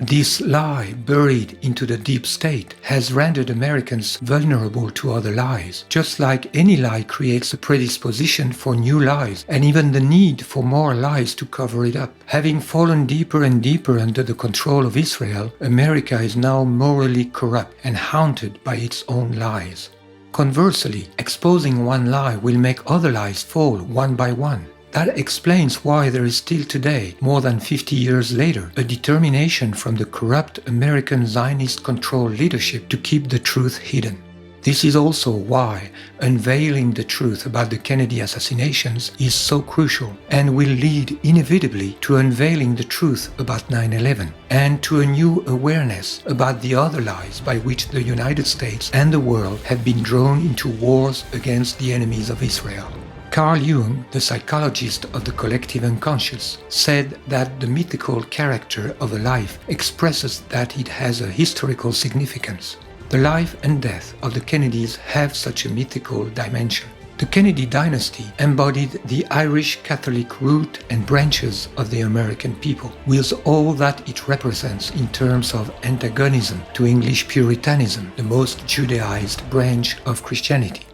This lie, buried into the deep state, has rendered Americans vulnerable to other lies, just like any lie creates a predisposition for new lies and even the need for more lies to cover it up. Having fallen deeper and deeper under the control of Israel, America is now morally corrupt and haunted by its own lies. Conversely, exposing one lie will make other lies fall one by one. That explains why there is still today, more than 50 years later, a determination from the corrupt American Zionist-controlled leadership to keep the truth hidden. This is also why unveiling the truth about the Kennedy assassinations is so crucial and will lead inevitably to unveiling the truth about 9/11 and to a new awareness about the other lies by which the United States and the world have been drawn into wars against the enemies of Israel. Carl Jung, the psychologist of the collective unconscious, said that the mythical character of a life expresses that it has a historical significance. The life and death of the Kennedys have such a mythical dimension. The Kennedy dynasty embodied the Irish Catholic root and branches of the American people, with all that it represents in terms of antagonism to English Puritanism, the most Judaized branch of Christianity.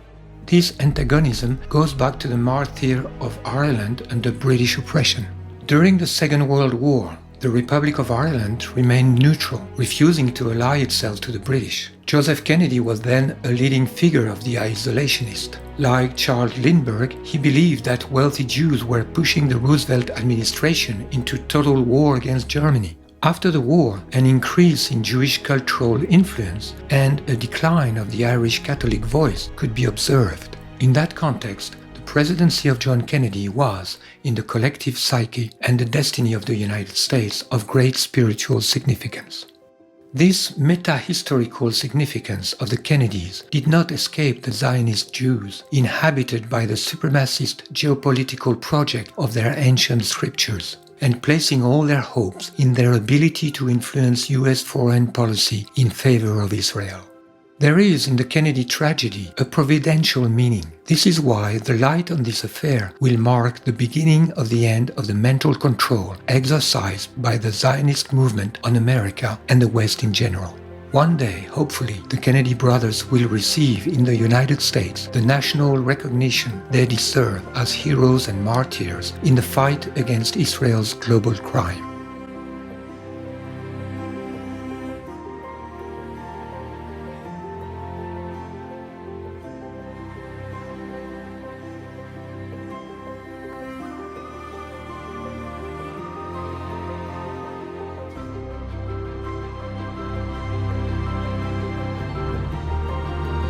This antagonism goes back to the martyr of Ireland under British oppression. During the Second World War, the Republic of Ireland remained neutral, refusing to ally itself to the British. Joseph Kennedy was then a leading figure of the isolationist. Like Charles Lindbergh, he believed that wealthy Jews were pushing the Roosevelt administration into total war against Germany. After the war, an increase in Jewish cultural influence and a decline of the Irish Catholic voice could be observed. In that context, the presidency of John Kennedy was, in the collective psyche and the destiny of the United States, of great spiritual significance. This meta-historical significance of the Kennedys did not escape the Zionist Jews, inhabited by the supremacist geopolitical project of their ancient scriptures, and placing all their hopes in their ability to influence US foreign policy in favor of Israel. There is in the Kennedy tragedy a providential meaning. This is why the light on this affair will mark the beginning of the end of the mental control exercised by the Zionist movement on America and the West in general. One day, hopefully, the Kennedy brothers will receive in the United States the national recognition they deserve as heroes and martyrs in the fight against Israel's global crime.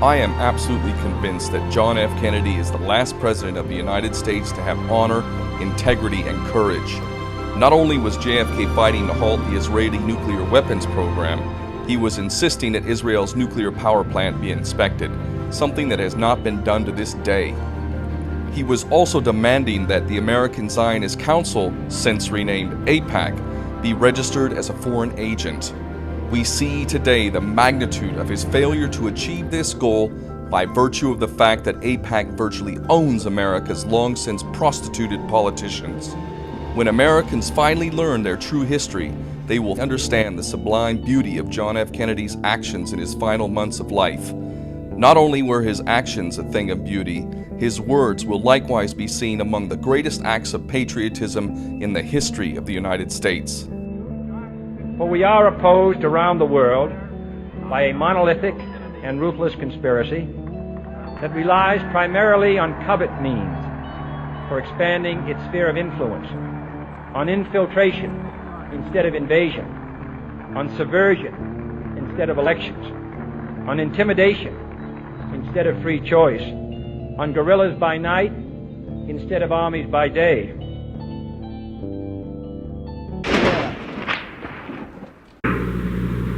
I am absolutely convinced that John F. Kennedy is the last president of the United States to have honor, integrity, and courage. Not only was JFK fighting to halt the Israeli nuclear weapons program, He was insisting that Israel's nuclear power plant be inspected, something that has not been done to this day. He was also demanding that the American Zionist Council, since renamed AIPAC, be registered as a foreign agent. We see today the magnitude of his failure to achieve this goal by virtue of the fact that AIPAC virtually owns America's long-since prostituted politicians. When Americans finally learn their true history, they will understand the sublime beauty of John F. Kennedy's actions in his final months of life. Not only were his actions a thing of beauty, his words will likewise be seen among the greatest acts of patriotism in the history of the United States. For we are opposed around the world by a monolithic and ruthless conspiracy that relies primarily on covert means for expanding its sphere of influence, on infiltration instead of invasion, on subversion instead of elections, on intimidation instead of free choice, on guerrillas by night instead of armies by day.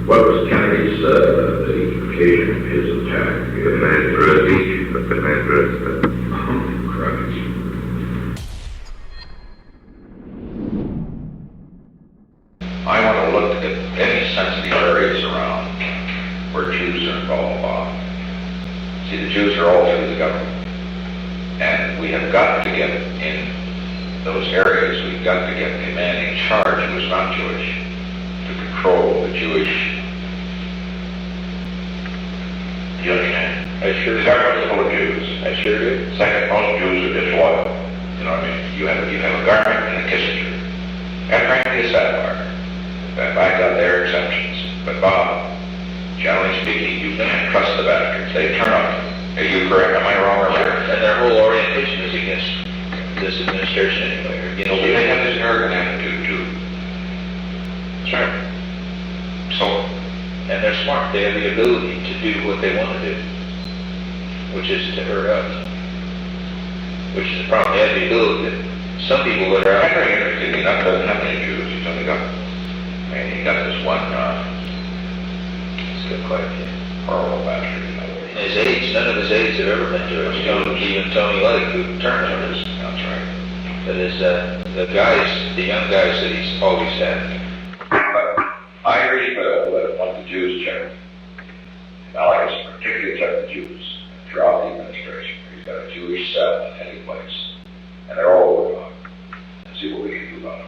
What was Kennedy's, the occasion of his attack? The man dressed. Oh, Christ. I want to look at any sensitive areas around where Jews are involved. See, the Jews are all through the government. And we have got to get in those areas, we've got to get a man in charge who is not Jewish to control the Jewish. You understand? I sure do. The government's full of Jews. I sure do. Second, most Jews are disloyal. You know what I mean? You have a Garment and a Kissinger. And frankly, a Satmar. By God, there are exceptions. But Bob, generally speaking, you can't trust the bastards. They turn on you. Are you correct? Am I wrong or right? And their whole orientation is against this administration anyway. You know, they have this arrogant attitude too. Sure. So, and they're smart. They have the ability to do what they want to do, which is to hurt us. Which is the problem. They have the ability that some people that are very interested in not doesn't have any Jews. He's only got, and he got this one. He's got quite a horrible bastard. His aides, none of his aides have ever been Jewish. Even Tony Lake, who turned on us. That's right. That is, the guys, the young guys that he's always had. But I read what the Jews check. Now, like it's particularly check the Jews throughout the administration. He's got a Jewish cell in any place. And they're all working on it. And see what we can do about it.